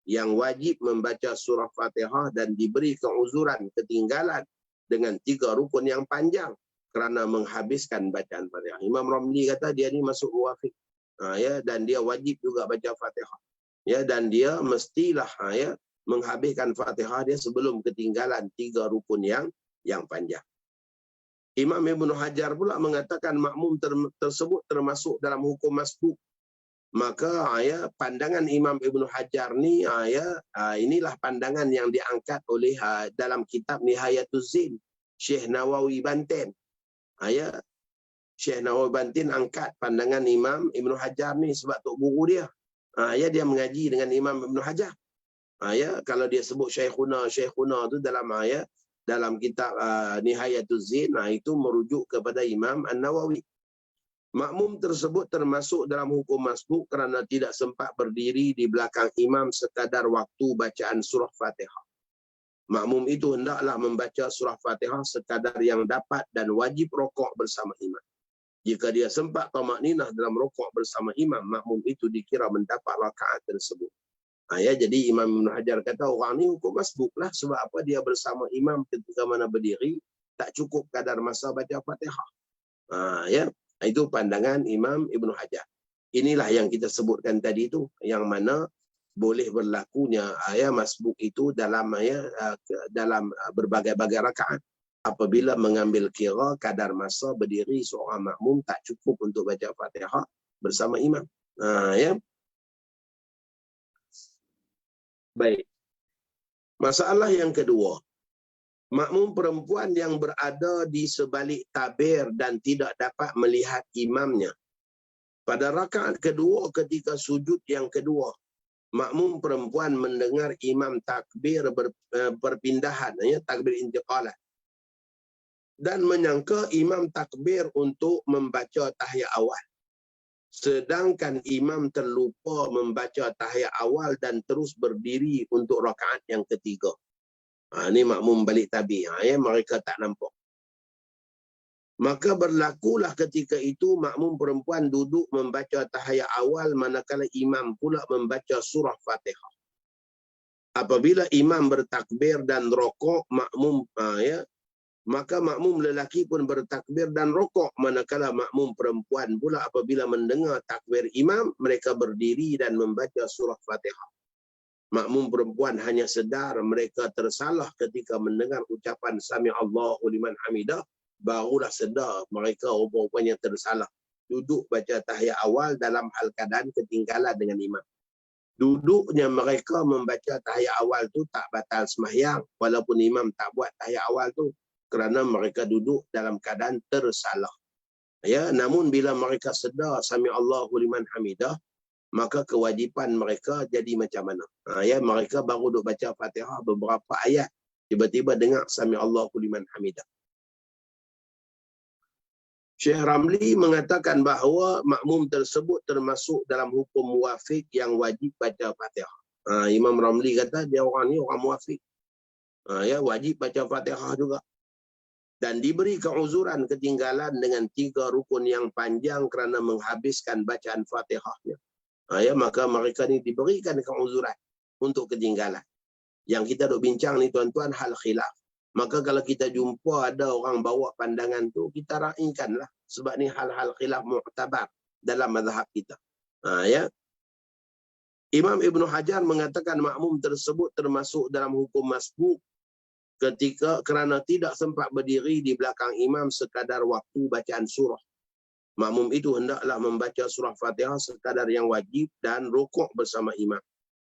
Speaker 2: yang wajib membaca surah Fatihah dan diberi keuzuran ketinggalan dengan 3 rukun yang panjang kerana menghabiskan bacaan Fatihah. Imam Ramli kata dia ni masuk muwafiq. Ya, dan dia wajib juga baca Fatihah. Ya, dan dia mestilah ya menghabiskan Fatihah dia sebelum ketinggalan 3 rukun yang panjang. Imam Ibn Hajar pula mengatakan makmum tersebut termasuk dalam hukum masbuk. Maka ya pandangan Imam Ibn Hajar ni inilah pandangan yang diangkat oleh dalam kitab Nihayatul Zin Syekh Nawawi Banten. Ya, Syekh Nawawi Banten angkat pandangan Imam Ibn Hajar ni sebab tok guru dia. Ya, dia mengaji dengan Imam Ibn Hajar. Ya, kalau dia sebut Syekhuna tu dalam kitab Nihayatul Zin, itu merujuk kepada Imam An-Nawawi. Makmum tersebut termasuk dalam hukum masbuk kerana tidak sempat berdiri di belakang imam sekadar waktu bacaan surah Fatihah. Makmum itu hendaklah membaca surah Fatihah sekadar yang dapat dan wajib rokok bersama imam. Jika dia sempat tamakninah dalam rokok bersama imam, makmum itu dikira mendapat rakaat tersebut. Ya, jadi Imam Ibn Hajar kata orang ni hukum masbuk lah. Sebab apa? Dia bersama imam ketika mana berdiri, tak cukup kadar masa baca Fatihah. Ya, itu pandangan Imam Ibn Hajar. Inilah yang kita sebutkan tadi itu, yang mana boleh berlakunya masbuk itu dalam berbagai-bagai rakaat. Apabila mengambil kira kadar masa berdiri seorang makmum tak cukup untuk baca Fatihah bersama imam. Ya. Baik. Masalah yang kedua. Makmum perempuan yang berada di sebalik tabir dan tidak dapat melihat imamnya. Pada rakaat kedua ketika sujud yang kedua, makmum perempuan mendengar imam takbir perpindahan, takbir intiqalah. Dan menyangka imam takbir untuk membaca tahiyat awal. Sedangkan imam terlupa membaca tahiyat awal dan terus berdiri untuk rakaat yang ketiga. Ini makmum balik tabi. Mereka tak nampak. Maka berlakulah ketika itu makmum perempuan duduk membaca tahiyat awal manakala imam pula membaca surah Fatihah. Apabila imam bertakbir dan rokok, maka makmum lelaki pun bertakbir dan rokok, manakala makmum perempuan pula apabila mendengar takbir imam, mereka berdiri dan membaca surah Fatihah. Makmum perempuan hanya sedar mereka tersalah ketika mendengar ucapan Sami Allahu liman hamidah, barulah sedar mereka rupanya tersalah. Duduk baca tahiyat awal dalam hal keadaan ketinggalan dengan imam. Duduknya mereka membaca tahiyat awal tu tak batal sembahyang, walaupun imam tak buat tahiyat awal tu, kerana mereka duduk dalam keadaan tersalah. Ya, namun bila mereka sedar Sami Allahu liman hamidah, maka kewajipan mereka jadi macam mana? Ya, mereka baru duk baca Fatihah beberapa ayat, tiba-tiba dengar Sami Allahu liman hamidah. Syekh Ramli mengatakan bahawa makmum tersebut termasuk dalam hukum muwafiq yang wajib baca Fatihah. Imam Ramli kata dia orang ni orang muwafiq. Ya, wajib baca Fatihah juga. Dan diberi keuzuran ketinggalan dengan 3 rukun yang panjang kerana menghabiskan bacaan Fatihahnya. Ya, maka mereka ni diberikan keuzuran untuk ketinggalan. Yang kita duk bincang ni tuan-tuan hal khilaf. Maka kalau kita jumpa ada orang bawa pandangan tu, kita raikanlah. Sebab ni hal-hal khilaf mu'tabar dalam mazhab kita. Ya. Imam Ibn Hajar mengatakan makmum tersebut termasuk dalam hukum masbuk ketika kerana tidak sempat berdiri di belakang imam sekadar waktu bacaan surah. Makmum itu hendaklah membaca surah Fatihah sekadar yang wajib dan rukuk bersama imam.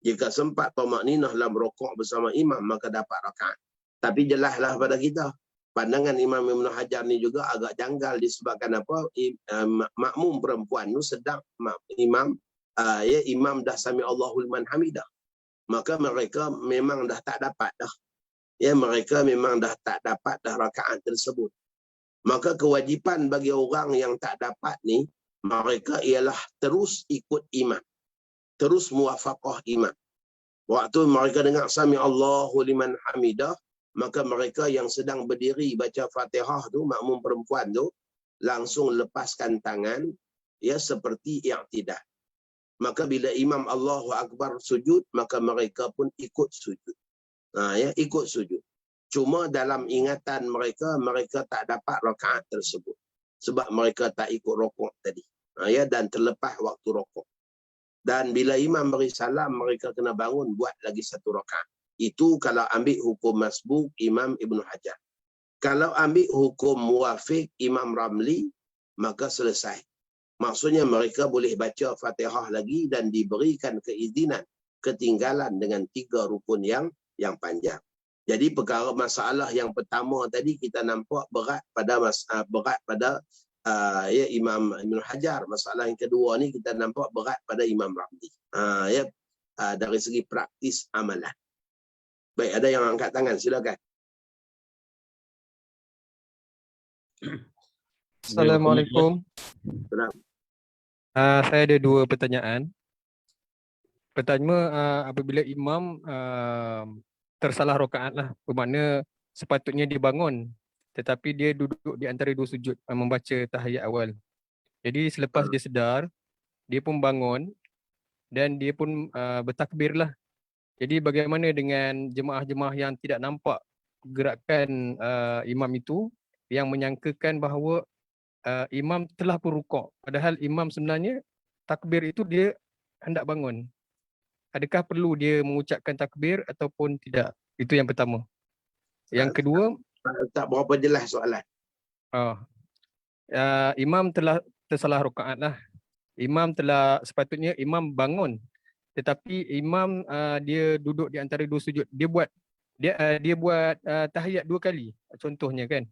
Speaker 2: Jika sempat tamakninah dalam rukuk bersama imam, maka dapat rakaat. Tapi jelaslah pada kita, pandangan Imam Ibn Hajar ni juga agak janggal disebabkan apa? Makmum perempuan tu sedang imam dah Sami Allahu liman hamidah. Maka mereka memang dah tak dapat dah. Ya, mereka memang dah tak dapat dah rakaat tersebut. Maka kewajipan bagi orang yang tak dapat ni, mereka ialah terus ikut imam. Terus muwafaqah imam. Waktu mereka dengar Sami Allahu liman hamidah, maka mereka yang sedang berdiri baca Fatihah tu, makmum perempuan tu, langsung lepaskan tangan, ya, seperti i'tidal. Maka bila imam Allahu Akbar sujud, maka mereka pun ikut sujud. Ya, ikut sujud. Cuma dalam ingatan mereka, mereka tak dapat rakaat tersebut. Sebab mereka tak ikut rokok tadi. Ya, dan terlepas waktu rokok. Dan bila imam beri salam, mereka kena bangun buat lagi satu rakaat. Itu kalau ambil hukum masbuk Imam Ibn Hajar. Kalau ambil hukum muwafiq Imam Ramli, maka selesai. Maksudnya mereka boleh baca Fatihah lagi dan diberikan keizinan ketinggalan dengan 3 rukun yang panjang. Jadi perkara masalah yang pertama tadi kita nampak berat pada ya, Imam Ibn Hajar. Masalah yang kedua ni kita nampak berat pada Imam Ramli. Ya, dari segi praktis amalan. Baik, ada yang angkat tangan, silakan.
Speaker 3: Assalamualaikum. Saya ada 2 pertanyaan. Pertama, apabila imam tersalah rakaat lah, bermakna sepatutnya dia bangun tetapi dia duduk di antara 2 sujud membaca tahiyat awal. Jadi selepas dia sedar, dia pun bangun dan dia pun bertakbir lah. Jadi bagaimana dengan jemaah-jemaah yang tidak nampak gerakan imam itu, yang menyangkakan bahawa imam telah pun rukuk, padahal imam sebenarnya takbir itu dia hendak bangun. Adakah perlu dia mengucapkan takbir ataupun tidak? Itu yang pertama. Yang kedua,
Speaker 2: tak berapa jelas soalan.
Speaker 3: Imam telah tersalah rakaat lah. Sepatutnya imam bangun, tetapi imam dia duduk di antara 2 sujud. Dia buat tahiyat 2 kali contohnya kan.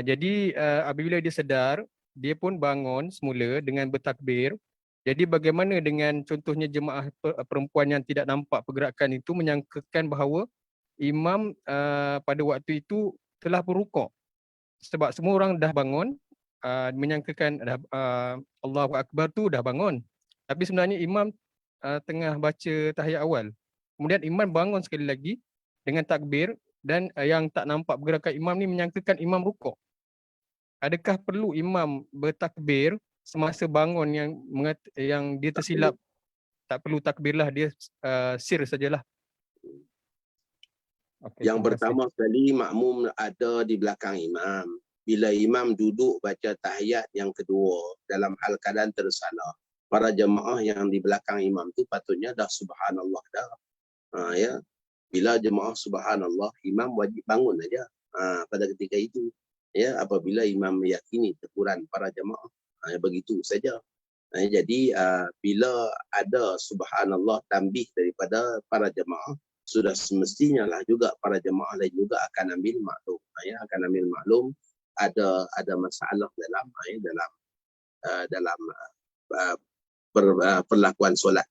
Speaker 3: Jadi apabila dia sedar, dia pun bangun semula dengan bertakbir. Jadi bagaimana dengan contohnya jemaah perempuan yang tidak nampak pergerakan itu menyangkakan bahawa imam pada waktu itu telah berrukuk. Sebab semua orang dah bangun, menyangkakan Allahu Akbar tu dah bangun. Tapi sebenarnya imam tengah baca tahiyat awal. Kemudian imam bangun sekali lagi dengan takbir dan yang tak nampak pergerakan imam ni menyangkakan imam rukuk. Adakah perlu imam bertakbir semasa bangun yang dia tersilap? Tak perlu takbirlah, dia sir sajalah. Okay,
Speaker 2: yang pertama sekali, makmum ada di belakang imam. Bila imam duduk baca tahiyat yang kedua dalam hal keadaan tersalah, para jemaah yang di belakang imam tu patutnya dah subhanallah dah. Ya. Bila jemaah subhanallah, imam wajib bangun aja pada ketika itu. Ya, apabila imam meyakini teguran para jemaah, begitu saja. Jadi bila ada subhanallah tambih daripada para jemaah, sudah semestinya lah juga para jemaah lain juga akan ambil maklum. Akan ambil maklum ada masalah dalam perlakuan solat.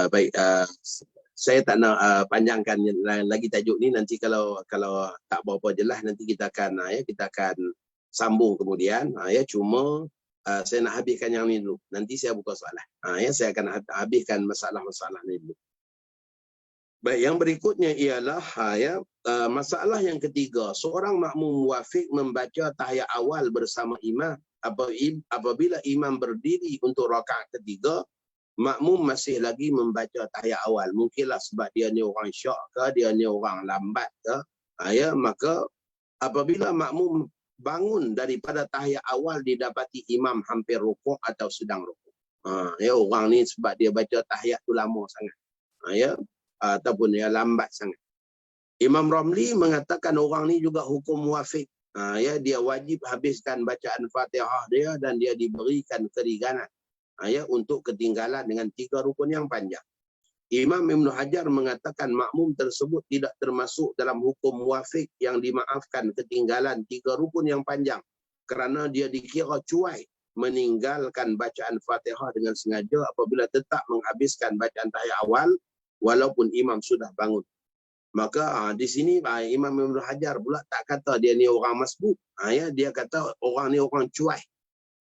Speaker 2: Baik, saya tak nak panjangkan lagi tajuk ni. Nanti kalau tak berapa jelas, nanti kita akan sambung kemudian. Cuma saya nak habiskan yang ni dulu. Nanti saya buka soalan. Saya akan habiskan masalah-masalah ni dulu. Baik, yang berikutnya ialah masalah yang ketiga. Seorang makmum muwafiq membaca tahiyat awal bersama imam. Apabila imam berdiri untuk rakaat ketiga, makmum masih lagi membaca tahiyat awal. Mungkinlah sebab dia ni orang syak ke, dia ni orang lambat ke. Maka apabila makmum bangun daripada tahiyat awal, didapati imam hampir rukuk atau sedang rukuk. Orang ni sebab dia baca tahiyat tu lama sangat. Ataupun dia lambat sangat. Imam Ramli mengatakan orang ni juga hukum muwafiq. Dia wajib habiskan bacaan Fatihah dia dan dia diberikan keringanan untuk ketinggalan dengan 3 rukun yang panjang. Imam Ibn Hajar mengatakan makmum tersebut tidak termasuk dalam hukum muwafiq yang dimaafkan ketinggalan 3 rukun yang panjang kerana dia dikira cuai meninggalkan bacaan Fatihah dengan sengaja apabila tetap menghabiskan bacaan tahiyat awal walaupun imam sudah bangun. Maka di sini Imam Ibn Hajar pula tak kata dia ni orang masbuk. Dia kata orang ni orang cuai.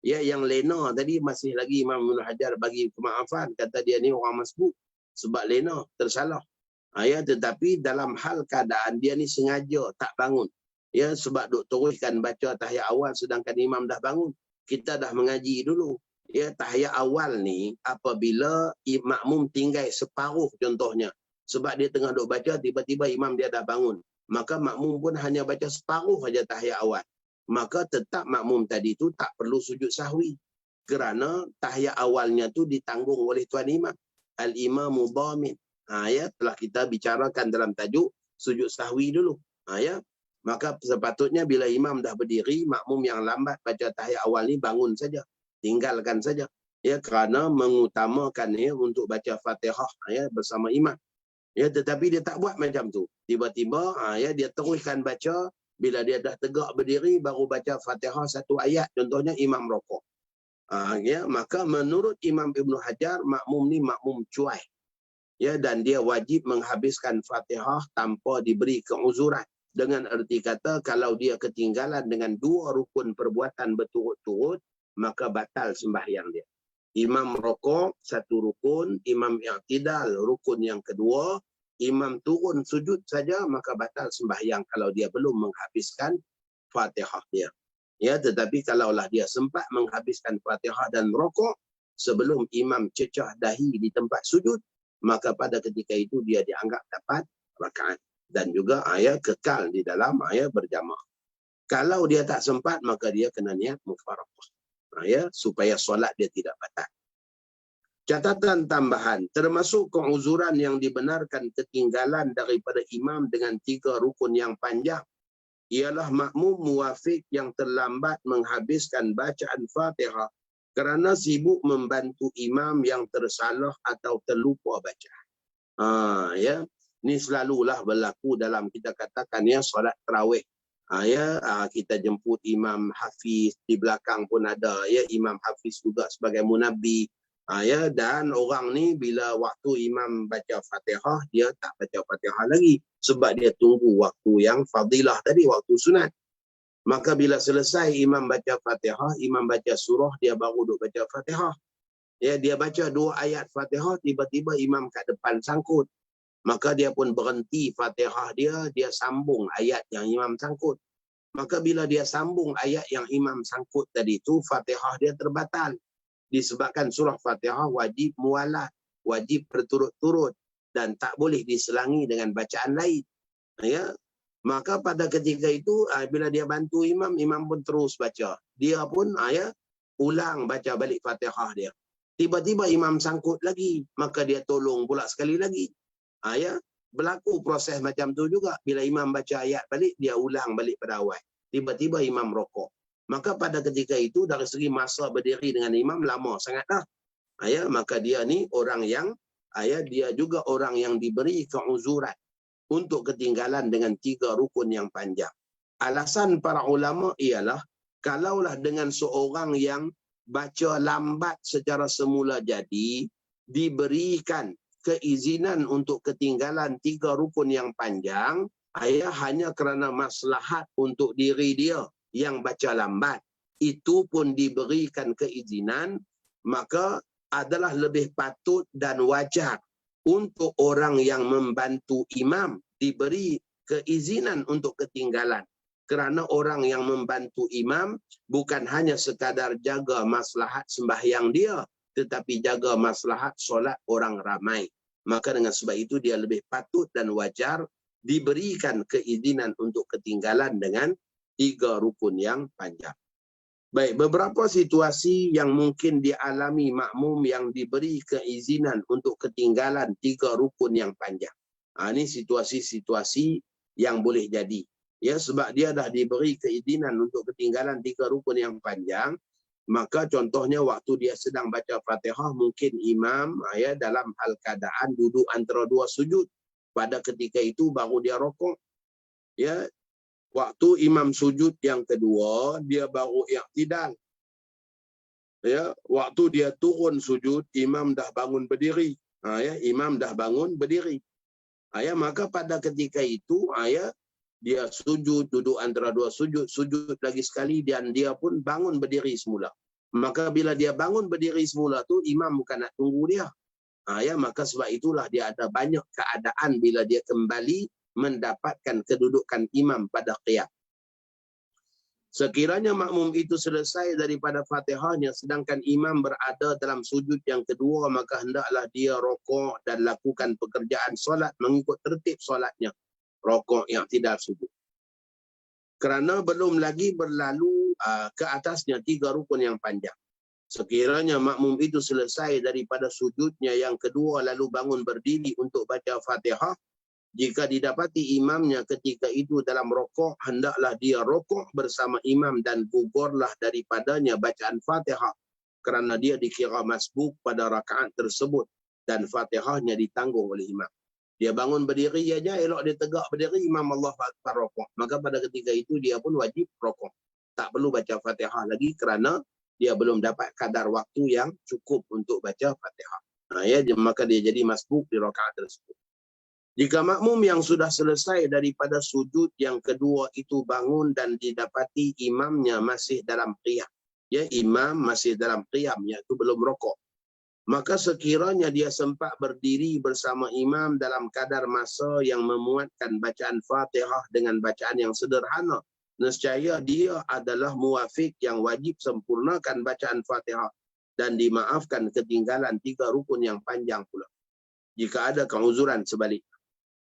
Speaker 2: Yang lena tadi masih lagi Imam Ibn Hajar bagi kemaafan, kata dia ni orang masbuk sebab lena, tersalah. Tetapi dalam hal keadaan dia ni sengaja tak bangun. Ya, sebab duk teruskan baca tahiyat awal sedangkan imam dah bangun. Kita dah mengaji dulu. Ya, tahiyat awal ni apabila makmum tinggal separuh contohnya. Sebab dia tengah duk baca, tiba-tiba imam dia dah bangun. Maka makmum pun hanya baca separuh saja tahiyat awal. Maka tetap makmum tadi tu tak perlu sujud sahwi. Kerana tahiyat awalnya tu ditanggung oleh tuan imam. Al-imamu dhamin. Ya, telah kita bicarakan dalam tajuk sujud sahwi dulu. Ya. Maka sepatutnya bila imam dah berdiri, makmum yang lambat baca tahiyat awal ni bangun saja. Tinggalkan saja. Ya, kerana mengutamakan ya untuk baca Fatihah ya bersama imam. Ya, tetapi dia tak buat macam tu. Tiba-tiba ya dia teruskan baca, bila dia dah tegak berdiri baru baca Fatihah satu ayat, contohnya imam rokok. Ya, maka menurut Imam Ibnu Hajar, makmum ni makmum cuai. Ya, dan dia wajib menghabiskan Fatihah tanpa diberi keuzuran. Dengan erti kata, kalau dia ketinggalan dengan dua rukun perbuatan berturut-turut, maka batal sembahyang dia. Imam rokok, satu rukun. Imam i'tidal, rukun yang kedua. Imam turun sujud saja, maka batal sembahyang kalau dia belum menghabiskan Fatihah dia. Ya, tetapi kalaulah dia sempat menghabiskan Fatihah dan rokok, sebelum imam cecah dahi di tempat sujud, maka pada ketika itu dia dianggap dapat rakaat. Dan juga kekal di dalam berjamaah. Kalau dia tak sempat, maka dia kena niat mufaraqah. Supaya solat dia tidak batal. Catatan tambahan, termasuk keuzuran yang dibenarkan ketinggalan daripada imam dengan 3 rukun yang panjang, ialah makmum muwafiq yang terlambat menghabiskan bacaan Fatihah kerana sibuk membantu imam yang tersalah atau terlupa bacaan. Ya. Ini selalulah berlaku dalam kita katakan ya solat tarawih. Kita jemput imam hafiz, di belakang pun ada ya imam hafiz juga sebagai munabbi. Dan orang ni bila waktu imam baca Fatihah, dia tak baca Fatihah lagi sebab dia tunggu waktu yang fadilah tadi, waktu sunat. Maka bila selesai imam baca Fatihah, imam baca surah, dia baru duk baca Fatihah. Ya, dia baca 2 ayat Fatihah, tiba-tiba imam kat depan sangkut. Maka dia pun berhenti Fatihah dia sambung ayat yang imam sangkut. Maka bila dia sambung ayat yang imam sangkut tadi tu, Fatihah dia terbatal. Disebabkan surah Fatihah wajib mualat, wajib berturut-turut dan tak boleh diselangi dengan bacaan lain. Ya. Maka pada ketika itu bila dia bantu imam, imam pun terus baca. Dia pun ulang baca balik Fatihah dia. Tiba-tiba imam sangkut lagi, maka dia tolong pula sekali lagi. Berlaku proses macam tu juga. Bila imam baca ayat balik, dia ulang balik pada awal. Tiba-tiba imam rokok. Maka pada ketika itu, dari segi masa berdiri dengan imam, lama sangatlah. Maka dia ni orang yang, dia juga orang yang diberi keuzuran untuk ketinggalan dengan 3 rukun yang panjang. Alasan para ulama ialah, kalaulah dengan seorang yang baca lambat secara semula jadi, diberikan keizinan untuk ketinggalan 3 rukun yang panjang, hanya kerana maslahat untuk diri dia yang baca lambat, itu pun diberikan keizinan, maka adalah lebih patut dan wajar untuk orang yang membantu imam diberi keizinan untuk ketinggalan. Kerana orang yang membantu imam bukan hanya sekadar jaga maslahat sembahyang dia, tetapi jaga maslahat solat orang ramai. Maka dengan sebab itu dia lebih patut dan wajar diberikan keizinan untuk ketinggalan dengan 3 rukun yang panjang. Baik, beberapa situasi yang mungkin dialami makmum yang diberi keizinan untuk ketinggalan 3 rukun yang panjang. Ini situasi-situasi yang boleh jadi. Ya, sebab dia dah diberi keizinan untuk ketinggalan 3 rukun yang panjang, maka contohnya waktu dia sedang baca Fatihah, mungkin imam dalam hal keadaan duduk antara 2 sujud. Pada ketika itu baru dia rokok. Ya, waktu imam sujud yang kedua, dia baru i'tidal. Ya, waktu dia turun sujud, imam dah bangun berdiri. Imam dah bangun berdiri. Maka pada ketika itu, dia sujud, duduk antara 2 sujud, sujud lagi sekali, dan dia pun bangun berdiri semula. Maka bila dia bangun berdiri semula tu, imam bukan nak tunggu dia. Maka sebab itulah dia ada banyak keadaan bila dia kembali mendapatkan kedudukan imam pada qiyam. Sekiranya makmum itu selesai daripada Fatihahnya sedangkan imam berada dalam sujud yang kedua, maka hendaklah dia rokok dan lakukan pekerjaan solat mengikut tertib solatnya. Rokok yang tidak sujud. Kerana belum lagi berlalu ke atasnya 3 rukun yang panjang. Sekiranya makmum itu selesai daripada sujudnya yang kedua lalu bangun berdiri untuk baca Fatihah, jika didapati imamnya ketika itu dalam rokok, hendaklah dia rokok bersama imam dan gugurlah daripadanya bacaan Fatihah kerana dia dikira masbuk pada rakaat tersebut dan Fatihahnya ditanggung oleh imam. Dia bangun berdiri aja, elok dia tegak berdiri, imam Allah Akbar rokok. Maka pada ketika itu dia pun wajib rokok. Tak perlu baca Fatihah lagi kerana dia belum dapat kadar waktu yang cukup untuk baca Fatihah. Maka dia jadi masbuk di rakaat tersebut. Jika makmum yang sudah selesai daripada sujud yang kedua itu bangun dan didapati imamnya masih dalam qiyam. Imam masih dalam qiyam, iaitu belum rokok. Maka sekiranya dia sempat berdiri bersama imam dalam kadar masa yang memuatkan bacaan Fatihah dengan bacaan yang sederhana, nescaya dia adalah muwafiq yang wajib sempurnakan bacaan Fatihah dan dimaafkan ketinggalan 3 rukun yang panjang pula. Jika ada keuzuran sebaliknya.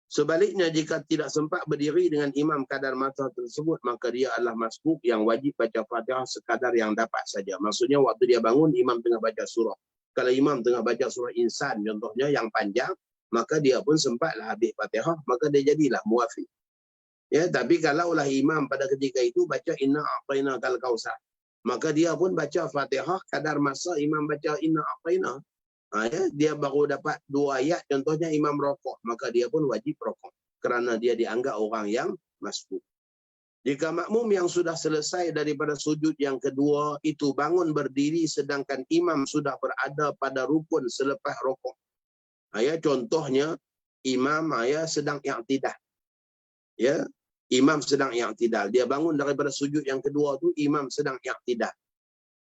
Speaker 2: Sebaliknya, jika tidak sempat berdiri dengan imam kadar masa tersebut, maka dia adalah masbuk yang wajib baca Fatihah sekadar yang dapat saja. Maksudnya, waktu dia bangun, imam tengah baca surah. Kalau imam tengah baca surah Insan, contohnya yang panjang, maka dia pun sempatlah habis Fatihah, maka dia jadilah muwafiq. Tapi kalaulah imam pada ketika itu baca Inna A'tayna Kal Kausar, maka dia pun baca Fatihah kadar masa imam baca Inna A'tayna. Dia baru dapat 2 ayat, contohnya imam rokok, maka dia pun wajib rokok kerana dia dianggap orang yang masbuk. Jika makmum yang sudah selesai daripada sujud yang kedua itu bangun berdiri sedangkan imam sudah berada pada rukun selepas rokok. Contohnya imam sedang i'tidal. Imam sedang i'tidal. Dia bangun daripada sujud yang kedua tu, imam sedang i'tidal.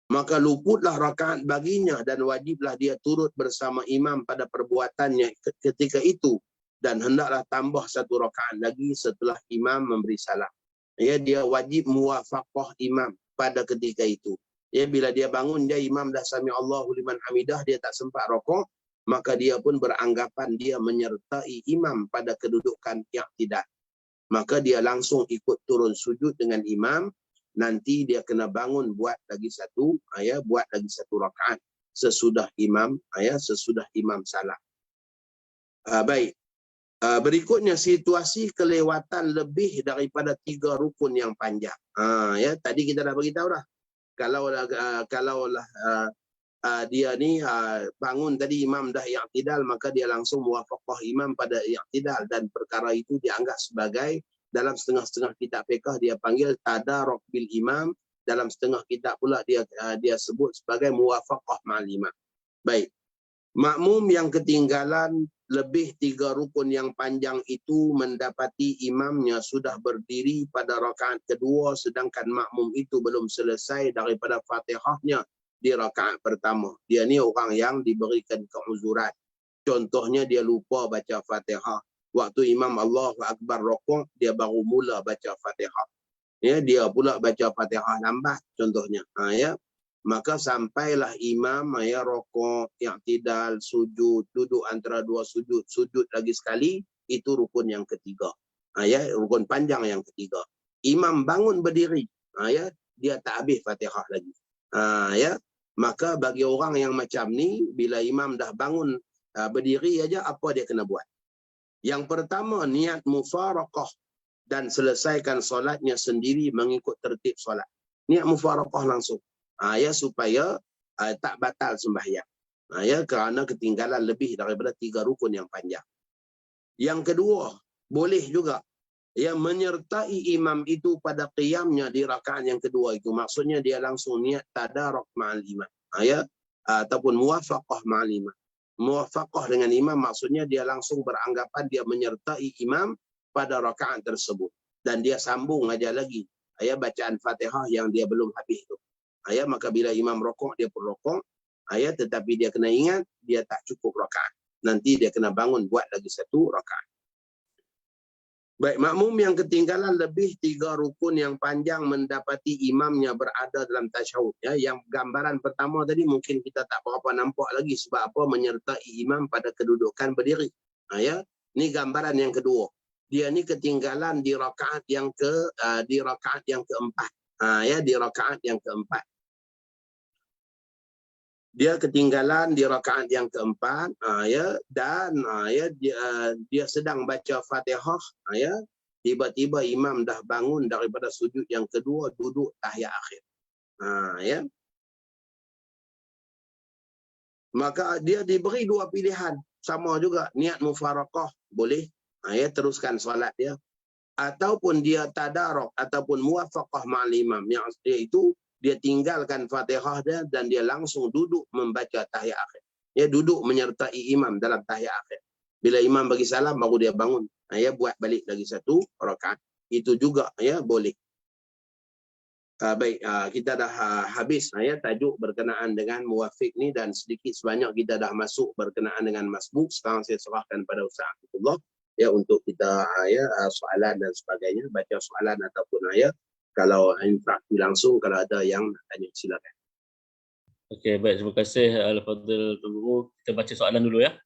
Speaker 2: Maka luputlah rakaat baginya dan wajiblah dia turut bersama imam pada perbuatannya ketika itu dan hendaklah tambah 1 rakaat lagi setelah imam memberi salam. Dia wajib muwafaqah imam pada ketika itu. Bila dia bangun, dia imam dah sami Allahu liman hamidah, dia tak sempat rokok, maka dia pun beranggapan dia menyertai imam pada kedudukan i'tidal. Maka dia langsung ikut turun sujud dengan imam. Nanti dia kena bangun buat lagi 1 rakaat sesudah imam salam. Baik. Berikutnya situasi kelewatan lebih daripada 3 rukun yang panjang. Tadi kita dah beritahu dah. Kalaulah dia ni bangun tadi imam dah i'tidal, maka dia langsung muwafaqah imam pada i'tidal dan perkara itu dianggap sebagai, dalam setengah-setengah kitab fiqh dia panggil tadaruk bil imam, dalam setengah kitab pula dia sebut sebagai muwafaqah ma'al imam. Baik. Makmum yang ketinggalan lebih 3 rukun yang panjang itu mendapati imamnya sudah berdiri pada rakaat kedua sedangkan makmum itu belum selesai daripada Fatihahnya di rakaat pertama. Dia ni orang yang diberikan keuzuran. Contohnya dia lupa baca Fatihah. Waktu imam Allahu Akbar rokok, dia baru mula baca Fatihah. Dia pula baca Fatihah lambat contohnya. Maka sampailah imam rokok, i'tidal, sujud, duduk antara 2 sujud lagi sekali, itu rukun yang ketiga. Rukun panjang yang ketiga. Imam bangun berdiri, dia tak habis Fatihah lagi. Maka bagi orang yang macam ni, bila imam dah bangun berdiri aja, apa dia kena buat? Yang pertama, niat mufaraqah dan selesaikan solatnya sendiri mengikut tertib solat. Niat mufaraqah langsung. Supaya tak batal sembahyang. Kerana ketinggalan lebih daripada 3 rukun yang panjang. Yang kedua, boleh juga menyertai imam itu pada qiyamnya di rakaat yang kedua itu. Maksudnya dia langsung niat tadaruk ma'al imam. Ataupun muwafaqah ma'al imam. Muwafaqah dengan imam maksudnya dia langsung beranggapan dia menyertai imam pada rakaat tersebut dan dia sambung aja lagi bacaan Fatihah yang dia belum habis tu. Maka bila imam rokok dia pun rokok, tetapi dia kena ingat dia tak cukup rakaat. Nanti dia kena bangun buat lagi 1 rakaat. Baik, makmum yang ketinggalan lebih 3 rukun yang panjang mendapati imamnya berada dalam tasyahud. Ya, yang gambaran pertama tadi mungkin kita tak berapa nampak lagi sebab apa menyertai imam pada kedudukan berdiri. Ya, ini gambaran yang kedua. Dia ni ketinggalan di rakaat yang keempat. Ya, di rakaat yang keempat. Dia ketinggalan di rakaat yang keempat, ya, dan ya, dia sedang baca Fatihah, ya, tiba-tiba imam dah bangun daripada sujud yang kedua, duduk tahiyat akhir. Ya. Maka dia diberi 2 pilihan, sama juga niat mufaraqah boleh, ya, teruskan solat dia, ataupun dia tadaruk ataupun muwafaqah ma'al imam, yang dia itu dia tinggalkan Fatihah dia dan dia langsung duduk membaca tahiyat akhir. Dia duduk menyertai imam dalam tahiyat akhir. Bila imam bagi salam baru dia bangun. Ya, buat balik lagi 1 rakaat. Itu juga ya boleh. Baik, kita dah habis ya tajuk berkenaan dengan muwafiq ni, dan sedikit sebanyak kita dah masuk berkenaan dengan masbuk. Sekarang saya serahkan pada Ustaz Abdullah ya untuk kita ya soalan dan sebagainya, baca soalan ataupun ya kalau interaksi langsung, kalau ada yang nak tanya, silakan.
Speaker 1: Okey, baik, terima kasih Al-Fadhil Tuan Guru. Kita baca soalan dulu ya.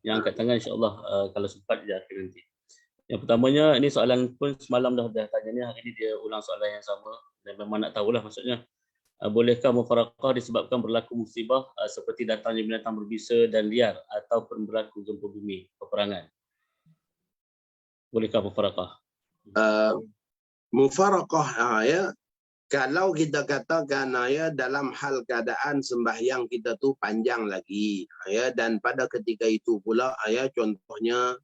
Speaker 1: Yang angkat tangan insya-Allah kalau sempat di akhir nanti. Yang pertamanya, ini soalan pun semalam dah tanya ni, hari ini dia ulang soalan yang sama dan memang nak tahulah maksudnya. Bolehkah mufaraqah disebabkan berlaku musibah seperti datangnya binatang berbisa dan liar ataupun berlaku gempa bumi, peperangan? Bolehkah mufaraqah?
Speaker 2: Mufaraqah ya, kalau kita katakan ya dalam hal keadaan sembahyang kita tu panjang lagi ya, dan pada ketika itu pula ya contohnya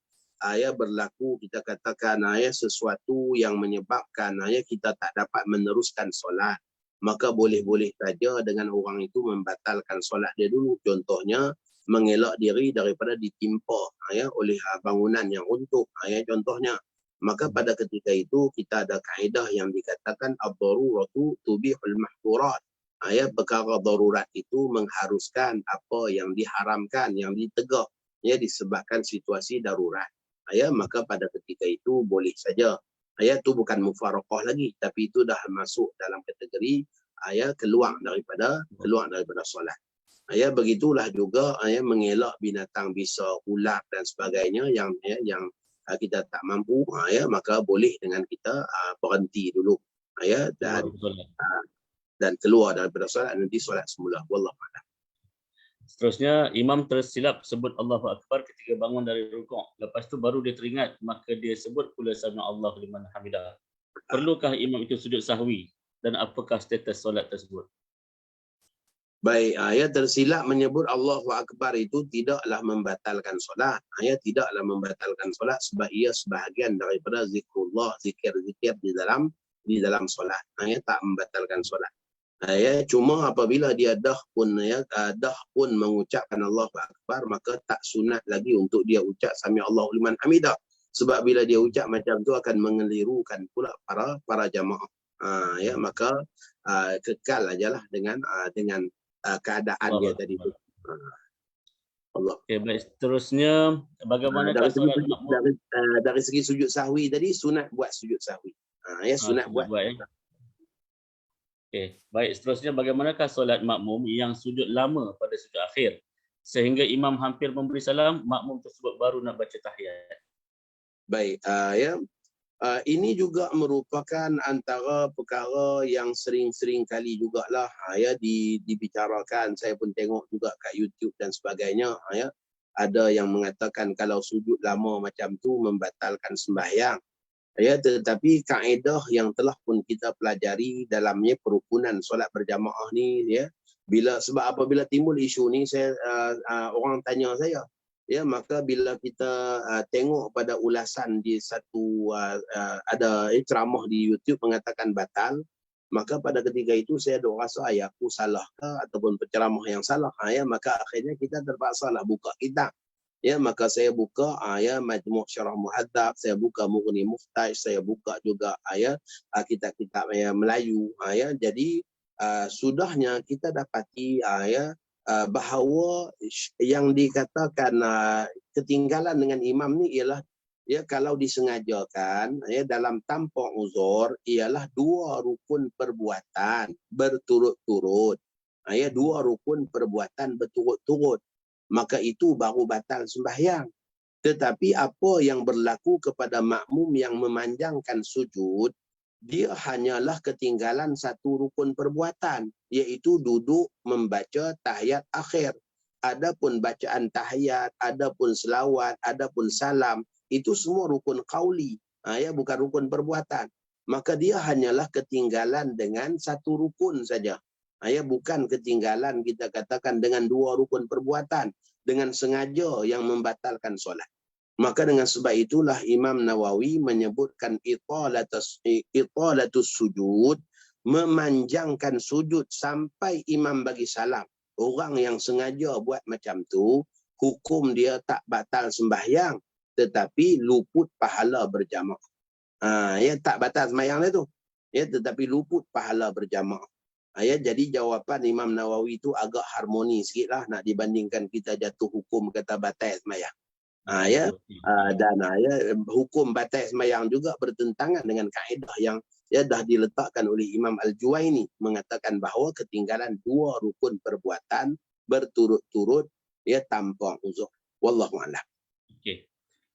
Speaker 2: ya berlaku kita katakan ya sesuatu yang menyebabkan ya kita tak dapat meneruskan solat, maka boleh-boleh saja dengan orang itu membatalkan solat dia dulu. Contohnya mengelak diri daripada ditimpa ya oleh bangunan yang runtuh ya contohnya. Maka pada ketika itu kita ada kaedah yang dikatakan ad-daruratu tubihul mahdurat. Ya, perkara darurat itu mengharuskan apa yang diharamkan, yang ditegak ya disebabkan situasi darurat. Ya, maka pada ketika itu boleh saja. Ya, itu bukan mufaraqah lagi, tapi itu dah masuk dalam kategori ya keluar daripada solat. Ya, begitulah juga ya mengelak binatang bisa, ular dan sebagainya yang kita tak mampu ya, maka boleh dengan kita berhenti dulu ya dan keluar daripada solat, nanti solat semula. Wallahu a'lam.
Speaker 1: Seterusnya, imam tersilap sebut Allahu Akbar ketika bangun dari rukuk. Lepas tu baru dia teringat, maka dia sebut pula sami Allahu liman hamidah. Perlukah imam itu sujud sahwi dan apakah status solat tersebut?
Speaker 2: Baik, ya tersilap menyebut Allahu Akbar itu tidaklah membatalkan solat. Ya tidaklah membatalkan solat sebab ia sebahagian daripada zikrullah, zikir-zikir di dalam solat. Ya tak membatalkan solat. Ya cuma apabila dia dah pun mengucapkan Allahu Akbar, maka tak sunat lagi untuk dia ucap sami Allahu liman hamidah. Sebab bila dia ucap macam tu akan mengelirukan pula para jamaah. Ya maka kekal ajalah dengan keadaan dia tadi tu. Allah.
Speaker 1: Okey, baik. Seterusnya, bagaimana solat makmum?
Speaker 2: Dari segi sujud sahwi tadi, sunat buat sujud sahwi. Ya, sunat buat.
Speaker 1: Ya. Okey, baik. Seterusnya, bagaimanakah solat makmum yang sujud lama pada sujud akhir sehingga imam hampir memberi salam, makmum tersebut baru nak baca tahiyat?
Speaker 2: Baik, ya. Ini juga merupakan antara perkara yang sering-sering kali jugalah ya dibicarakan. Saya pun tengok juga kat YouTube dan sebagainya ya. Ada yang mengatakan kalau sujud lama macam tu membatalkan sembahyang. Ya, tetapi kaedah yang telah pun kita pelajari dalamnya perukunan solat berjamaah ni ya. Sebab apabila timbul isu ni orang tanya saya, ya maka bila kita tengok pada ulasan di satu ada ceramah di YouTube mengatakan batal, maka pada ketika itu saya dok rasa aku salah ke ataupun penceramah yang salah ya, maka akhirnya kita terpaksalah buka kitab. Ya, maka saya buka ya Majmu' Syarah Muhadzab, saya buka Mughni Muhtaj, saya buka juga kitab-kitab Melayu ya. Jadi sudahnya kita dapati bahawa yang dikatakan ketinggalan dengan imam ni ialah ya kalau disengajakan ya dalam tanpa uzur ialah 2 rukun perbuatan berturut-turut. Ya 2 rukun perbuatan berturut-turut. Maka itu baru batal sembahyang. Tetapi apa yang berlaku kepada makmum yang memanjangkan sujud, dia hanyalah ketinggalan 1 rukun perbuatan, iaitu duduk membaca tahiyat akhir. Adapun bacaan tahiyat, adapun selawat, adapun salam, itu semua rukun qauli, ya bukan rukun perbuatan. Maka dia hanyalah ketinggalan dengan 1 rukun saja. Ya bukan ketinggalan kita katakan dengan 2 rukun perbuatan dengan sengaja yang membatalkan solat. Maka dengan sebab itulah Imam Nawawi menyebutkan italatus sujud, memanjangkan sujud sampai imam bagi salam. Orang yang sengaja buat macam tu, hukum dia tak batal sembahyang, tetapi luput pahala berjamaah. Ya tak batal sembahyang dia tu. Ya tetapi luput pahala berjamaah. Ya jadi jawapan Imam Nawawi itu agak harmoni sikitlah nak dibandingkan kita jatuh hukum kata batal sembahyang. Ya dan ya hukum batal sembahyang juga bertentangan dengan kaedah yang ya dah diletakkan oleh Imam Al-Juwaini, mengatakan bahawa ketinggalan 2 rukun perbuatan berturut-turut ya tanpa uzur. Wallahu a'lam.
Speaker 1: Okey.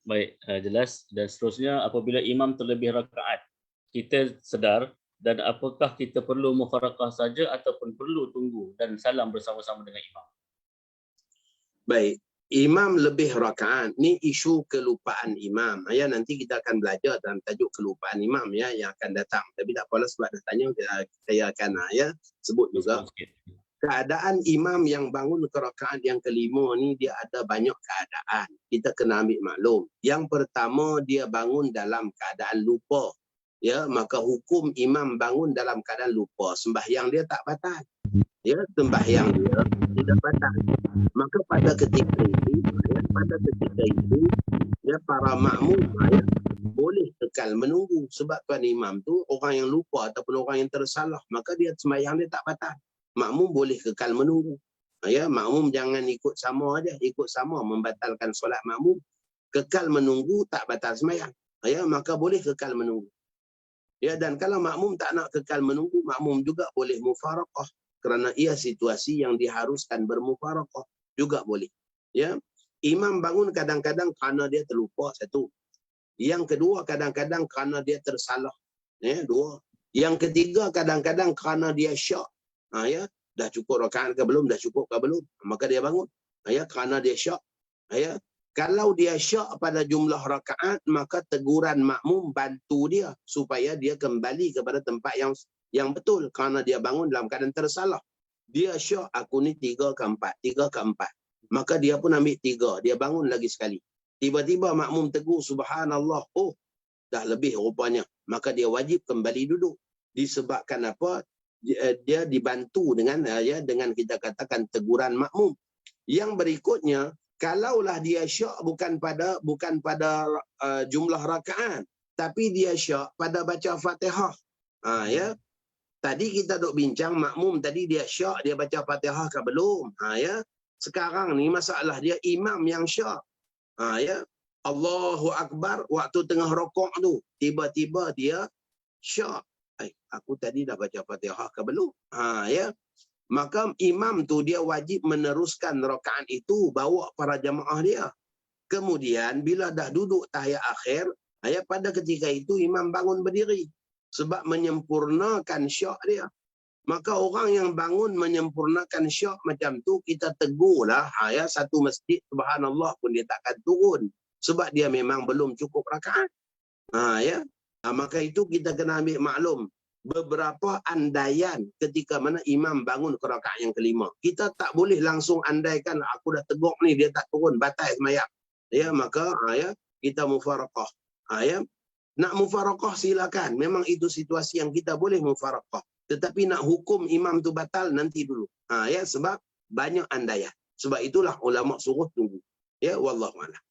Speaker 1: Baik, jelas. Dan seterusnya, apabila imam terlebih rakaat, kita sedar, dan apakah kita perlu mufarakah saja ataupun perlu tunggu dan salam bersama-sama dengan imam?
Speaker 2: Baik, imam lebih rakaat ni isu kelupaan imam. Ya nanti kita akan belajar dalam tajuk kelupaan imam ya yang akan datang. Tapi tak apalah sebab dah tanya, saya akan ya sebut juga. Keadaan imam yang bangun ke rakaat yang kelima ni dia ada banyak keadaan. Kita kena ambil maklum. Yang pertama, dia bangun dalam keadaan lupa. Ya, maka hukum imam bangun dalam keadaan lupa, sembahyang dia tak batal. Ya, sembahyang dia tidak batal. Maka pada ketika itu, ya para makmum ya, boleh kekal menunggu, sebab tuan imam tu orang yang lupa ataupun orang yang tersalah, maka dia sembahyang dia tak batal. Makmum boleh kekal menunggu. Ya, makmum jangan ikut sama aja, ikut sama membatalkan solat makmum. Kekal menunggu tak batal sembahyang. Ya, maka boleh kekal menunggu. Ya, dan kalau makmum tak nak kekal menunggu, makmum juga boleh mufarakah kerana ia situasi yang diharuskan bermufarakah, juga boleh. Ya, imam bangun kadang-kadang kerana dia terlupa, 1. Yang kedua, kadang-kadang kerana dia tersalah. Ya, 2. Yang ketiga, kadang-kadang kerana dia syak. Ya, dah cukup rakaat ke belum, dah cukup ke belum, maka dia bangun. Ya, kerana dia syak. Ya, kalau dia syak pada jumlah rakaat, maka teguran makmum bantu dia supaya dia kembali kepada tempat yang betul, kerana dia bangun dalam keadaan tersalah. Dia syak, aku ni 3 ke 4, maka dia pun ambil 3, dia bangun lagi sekali. Tiba-tiba makmum tegur, subhanallah, oh dah lebih rupanya, maka dia wajib kembali duduk. Disebabkan apa? Dia dibantu dengan dengan kita katakan teguran makmum. Yang berikutnya, kalaulah dia syak bukan pada jumlah rakaat, tapi dia syak pada baca Fatihah. Ya. Tadi kita duk bincang makmum tadi dia syak, dia baca Fatihah ke belum? Ya. Sekarang ni masalah dia imam yang syak. Ya. Allahu Akbar waktu tengah rokok tu, tiba-tiba dia syak. Aku tadi dah baca Fatihah ke belum? Ya. Maka imam tu dia wajib meneruskan rakaat itu, bawa para jamaah dia. Kemudian bila dah duduk tahiyat akhir, ya pada ketika itu imam bangun berdiri sebab menyempurnakan syak dia. Maka orang yang bangun menyempurnakan syak macam tu, kita tegurlah. Ya, satu masjid subhanallah pun dia takkan turun sebab dia memang belum cukup rakaat. Ya. Maka itu kita kena ambil maklum beberapa andaian ketika mana imam bangun ke rakaat yang kelima. Kita tak boleh langsung andaikan aku dah teguk ni dia tak turun, batal sembahyang. Ya, maka ya kita mufarakah. Ya. Nak mufarakah silakan. Memang itu situasi yang kita boleh mufarakah. Tetapi nak hukum imam tu batal nanti dulu. Ya, sebab banyak andaian. Sebab itulah ulama suruh tunggu. Ya, wallahu a'lam.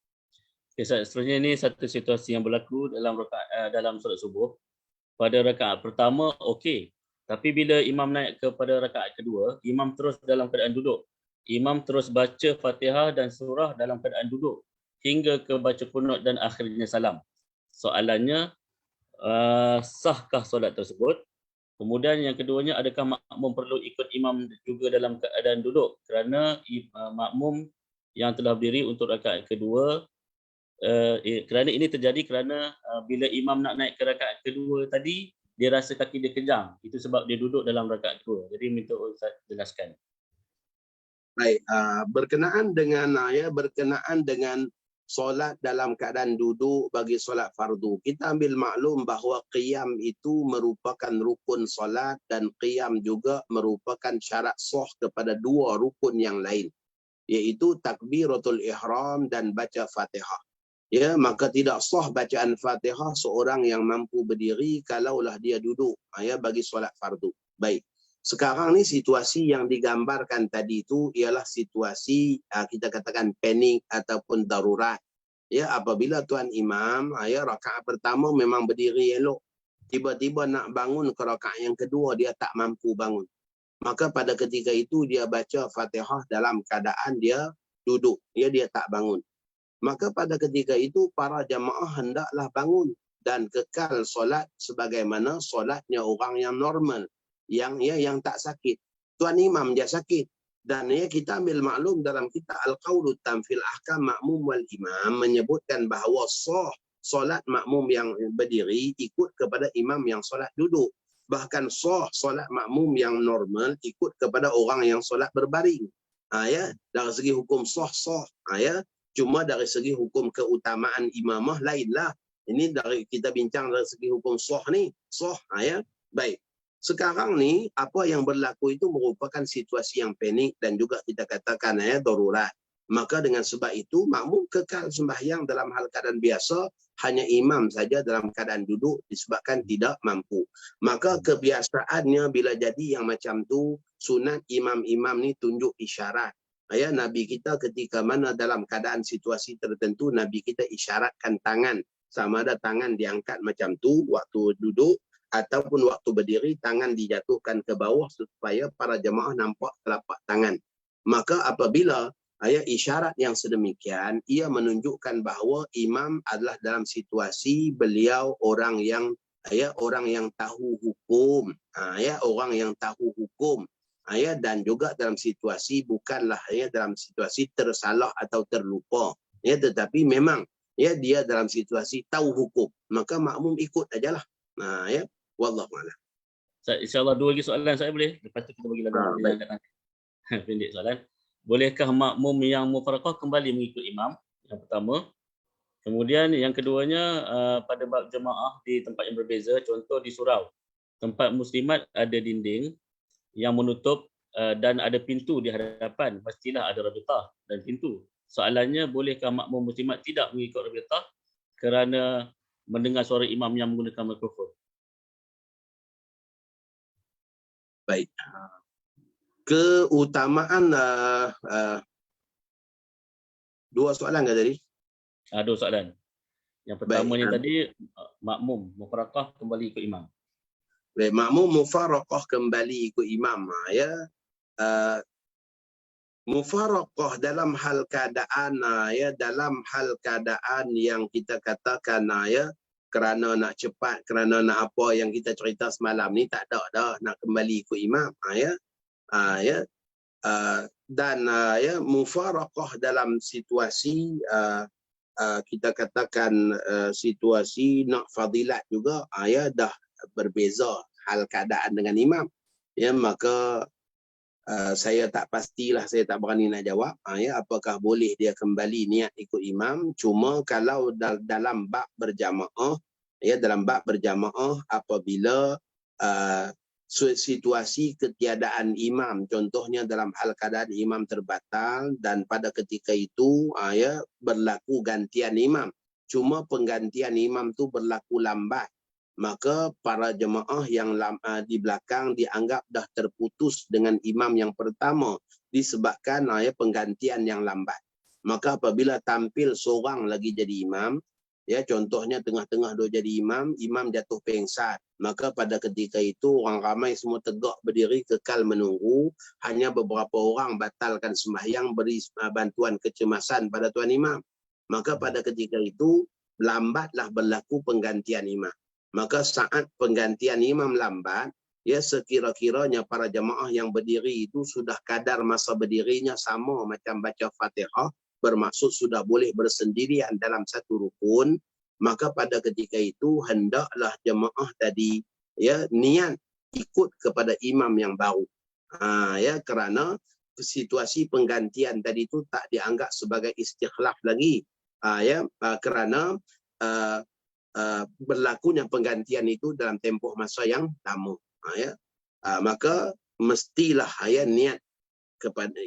Speaker 1: Okay, seterusnya ini satu situasi yang berlaku dalam solat subuh. Pada rakaat pertama okey, tapi bila imam naik kepada rakaat kedua, imam terus dalam keadaan duduk. Imam terus baca Fatihah dan surah dalam keadaan duduk. hingga ke baca kunut dan akhirnya salam. Soalannya, sahkah solat tersebut? Kemudian yang keduanya, adakah makmum perlu ikut imam juga dalam keadaan duduk? Kerana makmum yang telah berdiri untuk rakaat kedua, kerana ini terjadi kerana bila imam nak naik ke rakaat kedua tadi, dia rasa kaki dia kejang. Itu sebab dia duduk dalam rakaat kedua. Jadi minta Ustaz jelaskan.
Speaker 2: Baik, berkenaan dengan solat dalam keadaan duduk bagi solat fardu. Kita ambil maklum bahawa qiyam itu merupakan rukun solat dan qiyam juga merupakan syarat sah kepada dua rukun yang lain, iaitu takbiratul ihram dan baca Fatihah. Ya, maka tidak sah bacaan Fatihah seorang yang mampu berdiri kalaulah dia duduk bagi solat fardu. Baik. Sekarang ni situasi yang digambarkan tadi itu ialah situasi kita katakan panik ataupun darurat. Ya, apabila tuan imam rakaat pertama memang berdiri elok, tiba-tiba nak bangun ke rakaat yang kedua dia tak mampu bangun. Maka pada ketika itu dia baca Fatihah dalam keadaan dia duduk, dia tak bangun. Maka pada ketika itu para jamaah hendaklah bangun dan kekal solat sebagaimana solatnya orang yang normal, yang tak sakit. Tuan imam dia sakit, dan kita ambil maklum dalam kitab Al-Qawlut Tamfil Ahkam Makmum wal Imam menyebutkan bahawa solat makmum yang berdiri ikut kepada imam yang solat duduk. Bahkan solat makmum yang normal ikut kepada orang yang solat berbaring. Dari segi hukum sah. Cuma dari segi hukum keutamaan imamah lainlah. Ini dari kita bincang dari segi hukum sah ni. Baik. Sekarang ni apa yang berlaku itu merupakan situasi yang panik dan juga kita katakan darurat. Maka dengan sebab itu makmum kekal sembahyang dalam hal keadaan biasa, hanya imam saja dalam keadaan duduk disebabkan tidak mampu. Maka kebiasaannya bila jadi yang macam tu, sunat imam-imam ni tunjuk isyarat. Nabi kita ketika mana dalam keadaan situasi tertentu, Nabi kita isyaratkan tangan. Sama ada tangan diangkat macam tu waktu duduk, ataupun waktu berdiri tangan dijatuhkan ke bawah supaya para jemaah nampak telapak tangan. Maka apabila isyarat yang sedemikian, ia menunjukkan bahawa imam adalah dalam situasi beliau orang yang tahu hukum, orang yang tahu hukum, dan juga dalam situasi bukanlah dalam situasi tersalah atau terlupa, tetapi memang dia dalam situasi tahu hukum, maka makmum ikut ajalah. Wallahu a'lam.
Speaker 1: InsyaAllah dua lagi soalan saya boleh? Lepas tu kita bagi lagu. Pendek soalan. Bolehkah makmum yang mufaraqah kembali mengikut imam? Yang pertama. Kemudian yang keduanya, pada bab jemaah di tempat yang berbeza, contoh di surau. Tempat muslimat ada dinding yang menutup dan ada pintu di hadapan. Pastilah ada rabitah dan pintu. Soalannya, bolehkah makmum muslimat tidak mengikut rabitah kerana mendengar suara imam yang menggunakan mikrofon?
Speaker 2: Baik. Keutamaan dua soalan ke tadi?
Speaker 1: Dua soalan. Yang pertamanya tadi makmum mufaraqah kembali ikut imam.
Speaker 2: Baik, makmum mufaraqah kembali ikut imam. Mufaraqah dalam hal keadaan dalam hal keadaan yang kita katakan kerana nak cepat, kerana nak apa yang kita cerita semalam ni, tak ada dah nak kembali ikut imam. Dan mufaraqah dalam situasi kita katakan situasi nak fadilat juga, dah berbeza hal keadaan dengan imam. Maka saya tak pastilah, saya tak berani nak jawab apakah boleh dia kembali niat ikut imam. Cuma kalau dalam bab berjamaah, dalam bab berjamaah apabila situasi ketiadaan imam, contohnya dalam hal keadaan imam terbatal dan pada ketika itu berlaku gantian imam, cuma penggantian imam tu berlaku lambat, maka para jemaah yang di belakang dianggap dah terputus dengan imam yang pertama disebabkan penggantian yang lambat. Maka apabila tampil seorang lagi jadi imam, contohnya tengah-tengah dia jadi imam, imam jatuh pengsan, maka pada ketika itu orang ramai semua tegak berdiri kekal menunggu, hanya beberapa orang batalkan sembahyang beri bantuan kecemasan pada tuan imam. maka pada ketika itu lambatlah berlaku penggantian imam. Maka saat penggantian imam lambat, ya sekira-kiranya para jemaah yang berdiri itu sudah kadar masa berdirinya sama macam baca Fatihah, bermaksud sudah boleh bersendirian dalam satu rukun, maka pada ketika itu hendaklah jemaah tadi ya niat ikut kepada imam yang baru. Ya, kerana situasi penggantian tadi itu tak dianggap sebagai istikhlaf lagi. Kerana berlakunya penggantian itu dalam tempoh masa yang lama. Maka mestilah niat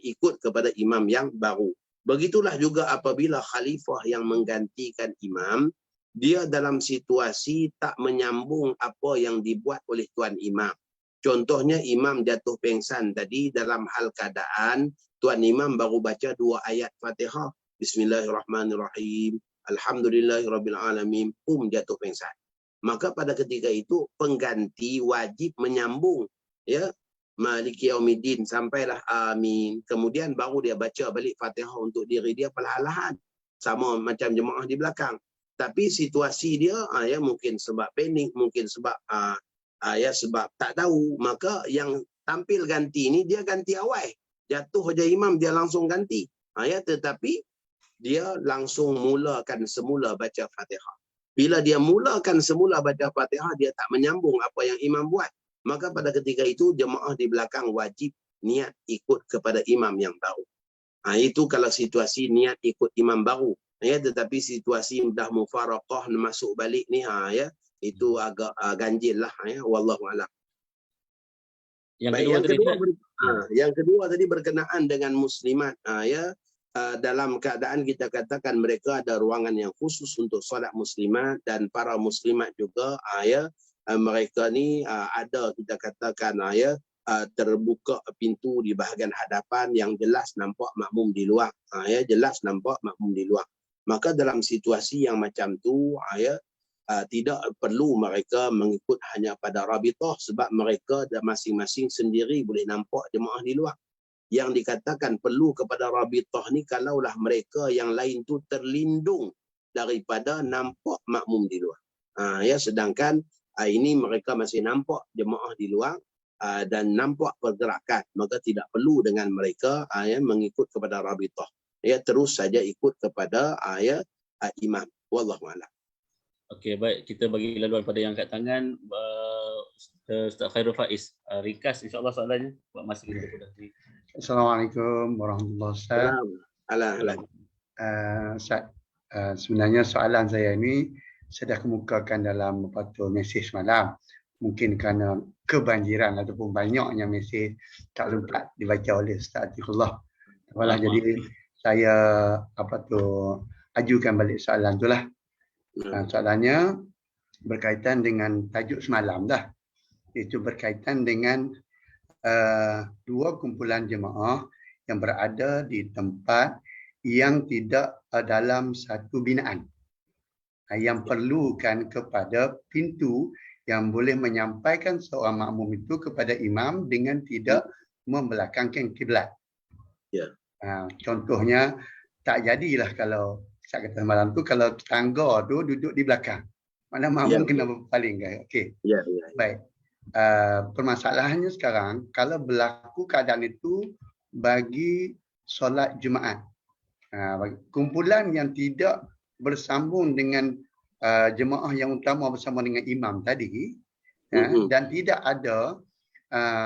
Speaker 2: ikut kepada imam yang baru. Begitulah juga apabila khalifah yang menggantikan imam, dia dalam situasi tak menyambung apa yang dibuat oleh tuan imam. Contohnya imam jatuh pengsan tadi dalam hal keadaan tuan imam baru baca 2 ayat Fatihah. Bismillahirrahmanirrahim. Alhamdulillahirabbil alamin. Jatuh pengsan. Maka pada ketika itu pengganti wajib menyambung ya Maliki Yaumiddin sampailah amin. Kemudian baru dia baca balik Fatihah untuk diri dia perlahan-lahan. Sama macam jemaah di belakang. Tapi situasi dia ya mungkin sebab panik, mungkin sebab sebab tak tahu, maka yang tampil ganti ni dia ganti awal. Jatuh aja imam dia langsung ganti. Tetapi dia langsung mulakan semula baca Fatihah. Bila dia mulakan semula baca Fatihah, dia tak menyambung apa yang imam buat. Maka pada ketika itu jemaah di belakang wajib niat ikut kepada imam yang baru. Itu kalau situasi niat ikut imam baru. Tetapi situasi dah mufaraqah masuk balik ni itu agak ganjil lah. Wallahu a'lam. Yang kedua tadi berkenaan dengan muslimat. Dalam keadaan kita katakan mereka ada ruangan yang khusus untuk solat muslimat, dan para muslimat juga mereka ni ada kita katakan terbuka pintu di bahagian hadapan yang jelas nampak makmum di luar. Jelas nampak makmum di luar. Maka dalam situasi yang macam tu tidak perlu mereka mengikut hanya pada rabitah, sebab mereka masing-masing sendiri boleh nampak jemaah di luar. Yang dikatakan perlu kepada rabitah ni kalaulah mereka yang lain tu terlindung daripada nampak makmum di luar. Sedangkan ini mereka masih nampak jemaah di luar dan nampak pergerakan, maka tidak perlu dengan mereka mengikut kepada rabitah. Terus saja ikut kepada imam. Wallahu a'lam.
Speaker 1: Okey, baik, kita bagi laluan pada yang angkat tangan. Ustaz Khairul Faiz, ringkas insya-Allah soalannya buat masa kita berdiri.
Speaker 4: Assalamualaikum warahmatullahi wabarakatuh. Ustaz, sebenarnya soalan saya ini sudah kemukakan dalam mesej semalam. Mungkin kerana kebanjiran ataupun banyaknya mesej tak sempat dibaca oleh Ustaz Atiqullah. Jadi saya ajukan balik soalan tu lah. Soalannya berkaitan dengan tajuk semalam dah. Itu berkaitan dengan dua kumpulan jemaah yang berada di tempat yang tidak dalam satu binaan. Yang perlukan kepada pintu yang boleh menyampaikan seorang makmum itu kepada imam dengan tidak membelakangkan kiblat. Contohnya tak jadilah kalau saya kata malam tu kalau tetangga tu duduk di belakang. Mana makmum kena berpaling kan. Okey. Baik. Permasalahannya sekarang kalau berlaku keadaan itu bagi solat Jumaat. Kumpulan yang tidak bersambung dengan jemaah yang utama bersama dengan imam tadi dan tidak ada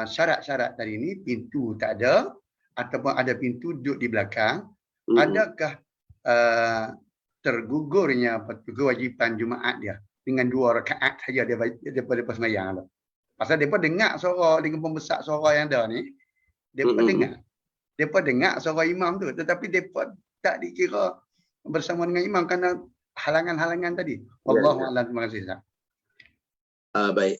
Speaker 4: syarat-syarat tadi ni, pintu tak ada ataupun ada pintu duduk di belakang, adakah tergugurnya kewajipan Jumaat dia dengan 2 rakaat saja daripada sembahyang tu? Pasal depa dengar suara dengan pembesar suara yang ada ni, depa dengar suara imam tu, tetapi depa tak dikira bersama dengan imam kerana halangan-halangan tadi. Wallahu a'lam. Terima kasih Ustaz.
Speaker 2: Baik,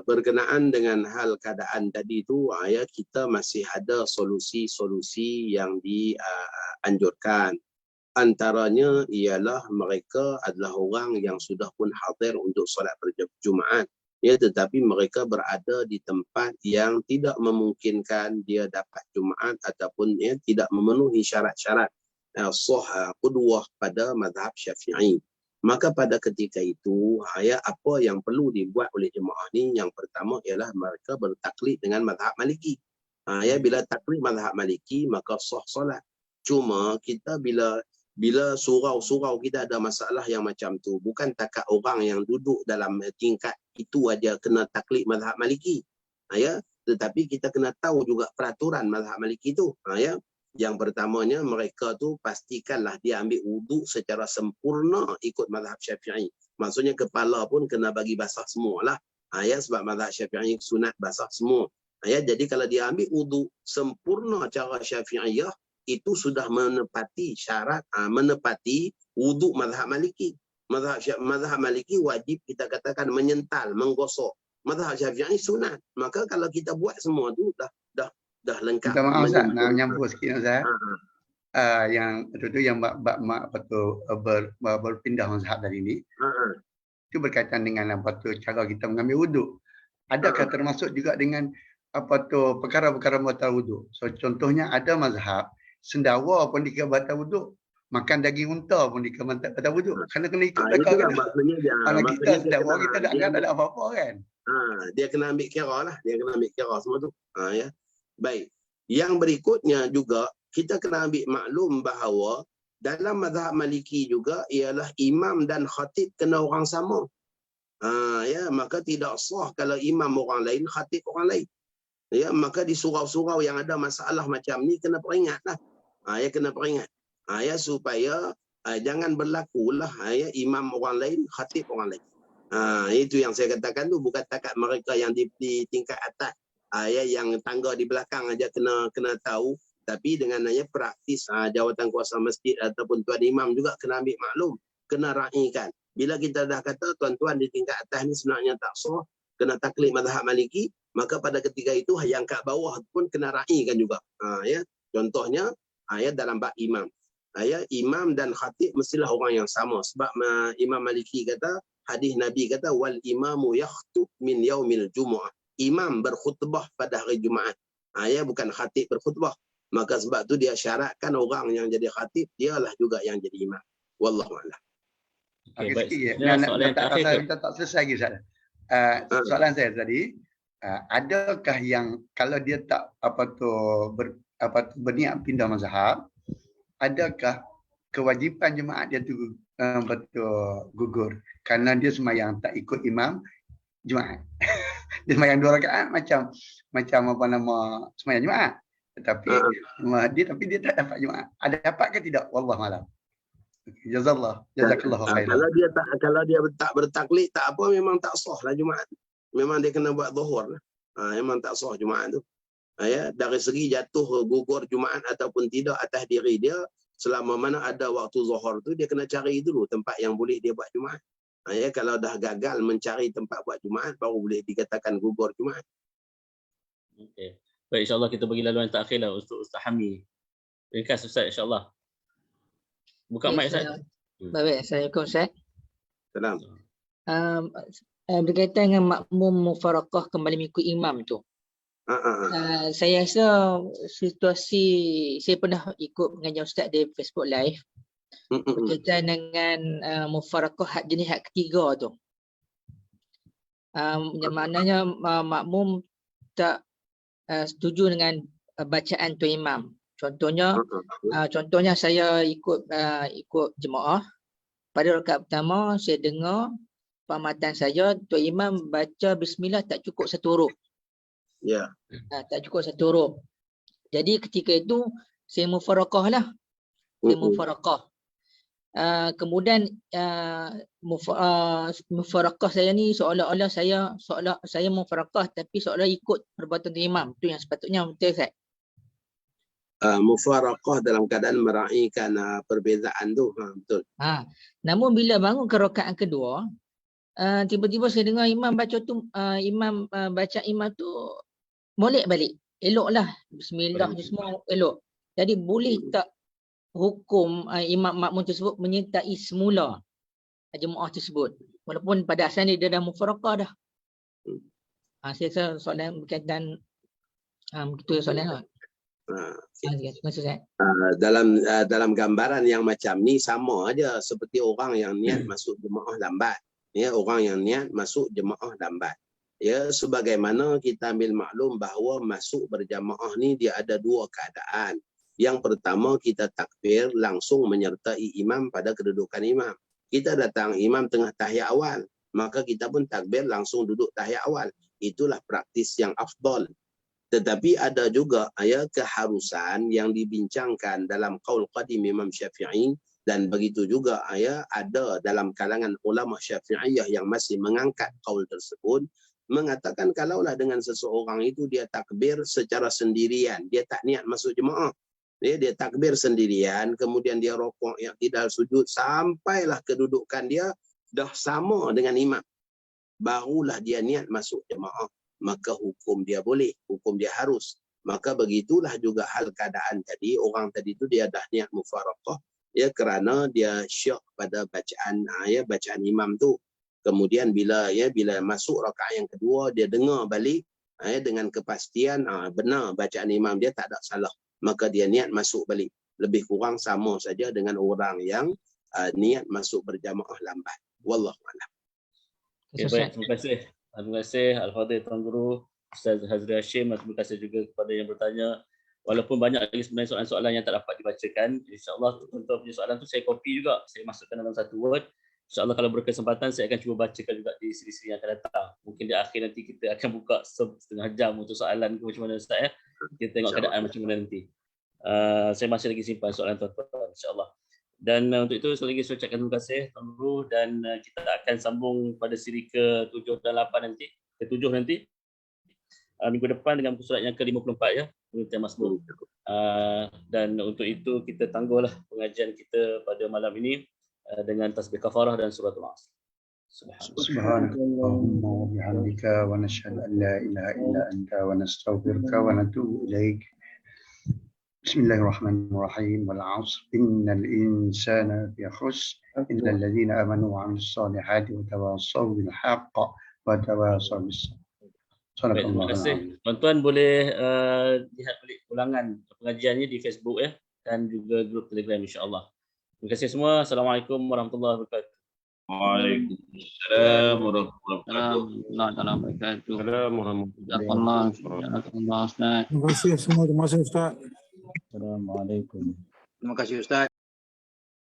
Speaker 2: berkenaan dengan hal keadaan tadi itu, kita masih ada solusi-solusi yang dianjurkan. Antaranya ialah mereka adalah orang yang sudah pun hadir untuk solat berjumaat, tetapi mereka berada di tempat yang tidak memungkinkan dia dapat Jumaat ataupun tidak memenuhi syarat-syarat qudwah pada mazhab Syafi'i. Maka pada ketika itu, apa yang perlu dibuat oleh jemaah ni, yang pertama ialah mereka bertaklid dengan mazhab Maliki. Bila taklid mazhab Maliki, maka sah solat. Cuma kita bila surau-surau kita ada masalah yang macam tu, bukan takat orang yang duduk dalam tingkat itu aja kena taklid mazhab Maliki. Tetapi kita kena tahu juga peraturan mazhab Maliki tu. Yang pertamanya, mereka tu pastikanlah dia ambil wuduk secara sempurna ikut mazhab Syafi'i. Maksudnya kepala pun kena bagi basah semualah. Sebab mazhab Syafi'i sunat basah semua. Jadi kalau dia ambil wuduk sempurna cara Syafi'iyah, itu sudah menepati syarat, menepati wuduk mazhab Maliki. Mazhab Maliki wajib kita katakan menyental, menggosok. Mazhab Syafi'i sunat. Maka kalau kita buat semua tu dah lengkap.
Speaker 4: Minta maaf Ustaz, nak menyambung sikit Ustaz. Yang itu yang mak berpindah mazhab dari ini. Itu berkaitan dengan cara kita mengambil wuduk. Adakah termasuk juga dengan perkara-perkara batal wuduk? So contohnya ada mazhab sendawa pun dikira batal wuduk, makan daging unta pun dikira batal wuduk. Kena ikut mereka kan. Kalau kita sendawa kita tak ada apa-apa kan.
Speaker 2: Dia kena ambil kira lah. Dia kena ambil kira semua tu. Baik. Yang berikutnya juga, kita kena ambil maklum bahawa dalam mazhab Maliki juga ialah imam dan khatib kena orang sama. Maka tidak sah kalau imam orang lain, khatib orang lain. Maka di surau-surau yang ada masalah macam ni kena peringatlah. Kena peringat. Supaya jangan berlakulah imam orang lain, khatib orang lain. Itu yang saya katakan tu, bukan takat mereka yang di tingkat atas. Yang tangga di belakang aja kena tahu, tapi dengan praktis jawatan kuasa masjid ataupun tuan imam juga kena ambil maklum, kena raikan. Bila kita dah kata tuan-tuan di tingkat atas ni sebenarnya tak sah, kena taklid mazhab Maliki, maka pada ketika itu yang kat bawah pun kena raikan juga. Contohnya dalam bab imam. Imam dan khatib mestilah orang yang sama, sebab Imam Maliki kata, hadis Nabi kata wal imamu yakhtub min yaumil jumu'ah. Imam berkhutbah pada hari Jumaat. Bukan khatib berkhutbah. Maka sebab tu dia syaratkan orang yang jadi khatib, dialah juga yang jadi imam. Wallahualam.
Speaker 4: Okey, sikit. Tak selesai lagi Ustaz. Soalan saya tadi, adakah yang kalau dia tak berniat pindah mazhab, adakah kewajipan jemaat dia tu gugur kerana dia sembahyang tak ikut imam Jumaat? Dia sembahyang 2 rakaat macam sembahyang Jumaat. Tetapi dia tak dapat Jumaat. Ada dapat ke tidak? Wallahu a'lam. Jazakallahu khairan.
Speaker 2: Kalau dia tak bertaklid tak apa, memang tak sah lah Jumaat. Memang dia kena buat zuhur lah. Memang tak sah Jumaat tu. Dari segi jatuh gugur Jumaat ataupun tidak atas diri dia, selama mana ada waktu zuhur tu, dia kena cari dulu tempat yang boleh dia buat Jumaat. Kalau dah gagal mencari tempat buat Jumaat, baru boleh dikatakan gugur Jumaat.
Speaker 1: Okey. Baik, insyaAllah kita bagi laluan terakhir lah untuk Ustaz Hami. Ringkas Ustaz, insyaAllah. Buka mic Ustaz.
Speaker 5: Baik, Assalamualaikum Ustaz.
Speaker 2: Salam.
Speaker 5: Berkaitan dengan makmum mufaraqah kembali mengikut imam tu. Saya rasa situasi, saya pernah ikut pengajian Ustaz di Facebook Live. Berkaitan dengan mufaraqah jenis hak ketiga tu. Yang maknanya makmum tak setuju dengan bacaan tuan imam. Contohnya saya ikut jemaah. Pada rakaat pertama saya dengar pengamatan saya tuan imam baca bismillah tak cukup 1 huruf. Tak cukup 1 huruf. Jadi ketika itu saya mufaraqah lah. Saya mufaraqah. Kemudian mufaraqah saya ni seolah-olah saya mufaraqah tapi seolah ikut perbuatan imam. Tu yang sepatutnya betul Ustaz.
Speaker 2: Mufaraqah dalam keadaan meraihkan perbezaan tu, betul.
Speaker 5: Namun bila bangun ke rakaat kedua, tiba-tiba saya dengar imam baca tu, imam tu molek balik. Eloklah bismillah ni semua elok. Jadi boleh tak hukum imam makmum tersebut menyertai semula jemaah tersebut walaupun pada asalnya dia dah mufaraqah dah? Saya rasa soalan berkaitan begitu soalan. Terima kasih Ustaz.
Speaker 2: Dalam gambaran yang macam ni sama aja seperti orang yang niat masuk jemaah lambat. Ya, orang yang niat masuk jemaah lambat. Ya, sebagaimana kita ambil maklum bahawa masuk berjamaah ni dia ada dua keadaan. Yang pertama, kita takbir langsung menyertai imam pada kedudukan imam. Kita datang imam tengah tahiyat awal, maka kita pun takbir langsung duduk tahiyat awal. Itulah praktis yang afdal. Tetapi ada juga keharusan yang dibincangkan dalam qaul qadim Imam Syafi'i, dan begitu juga ada dalam kalangan ulama Syafi'iyah yang masih mengangkat qaul tersebut, mengatakan kalaulah dengan seseorang itu dia takbir secara sendirian, dia tak niat masuk jemaah, dia takbir sendirian, kemudian dia rokok, i'tidal, sujud, sampailah kedudukan dia dah sama dengan imam, barulah dia niat masuk jemaah, maka hukum dia boleh, hukum dia harus. Maka begitulah juga hal keadaan tadi, orang tadi itu dia dah niat mufaraqah, ya, kerana dia syak pada bacaan imam tu. Kemudian bila masuk rakaat yang kedua, dia dengar balik dengan kepastian benar bacaan imam dia, tak ada salah, maka dia niat masuk balik. Lebih kurang sama saja dengan orang yang niat masuk berjamaah lambat. Wallahu a'lam.
Speaker 1: Okay, baik, terima kasih. Terima kasih Al-Fadhil Tuan Guru Ustaz Hazri Hashim, dan terima kasih juga kepada yang bertanya. Walaupun banyak lagi sebenarnya soalan-soalan yang tak dapat dibacakan, insya-Allah untuk punya soalan tu saya copy juga, saya masukkan dalam satu Word. InsyaAllah kalau berkesempatan saya akan cuba bacakan juga di siri-siri yang akan datang. Mungkin di akhir nanti kita akan buka setengah jam untuk soalan ke macam mana Ustaz ya. Kita tengok keadaan macam mana nanti. Saya masih lagi simpan soalan tuan-tuan insya-Allah. Dan untuk itu sekali lagi saya ucapkan terima kasih Tuan Guru, dan kita akan sambung pada siri ke-7 dan 8 nanti, ke-7 nanti. Minggu depan dengan muka surat yang ke-54 ya, pengertian Mazmur. Dan untuk itu kita tangguhlah pengajian kita pada malam ini dengan tasbih kafarah dan suratul Asr.
Speaker 4: Subhanakallahumma wa bihamdika wa nashhadu an la ilaha illa anta wa nastaghfiruka wa natubu ilaik. Bismillahirrahmanirrahim. Wal 'asr innal insana fi khusr illa alladhina amanu wa 'amilus solihati wa tawassaw bil haqqi wa tawassaw bis sabr.
Speaker 1: Terima kasih. Tuan-tuan boleh lihat balik ulangan pengajiannya di Facebook ya, dan juga grup Telegram insya-Allah. Terima kasih semua. Assalamualaikum warahmatullahi wabarakatuh.
Speaker 6: Waalaikumsalam warahmatullahi
Speaker 1: wabarakatuh.
Speaker 6: Terima kasih semua. Terima kasih Ustaz.
Speaker 7: Assalamualaikum.
Speaker 8: Terima kasih Ustaz.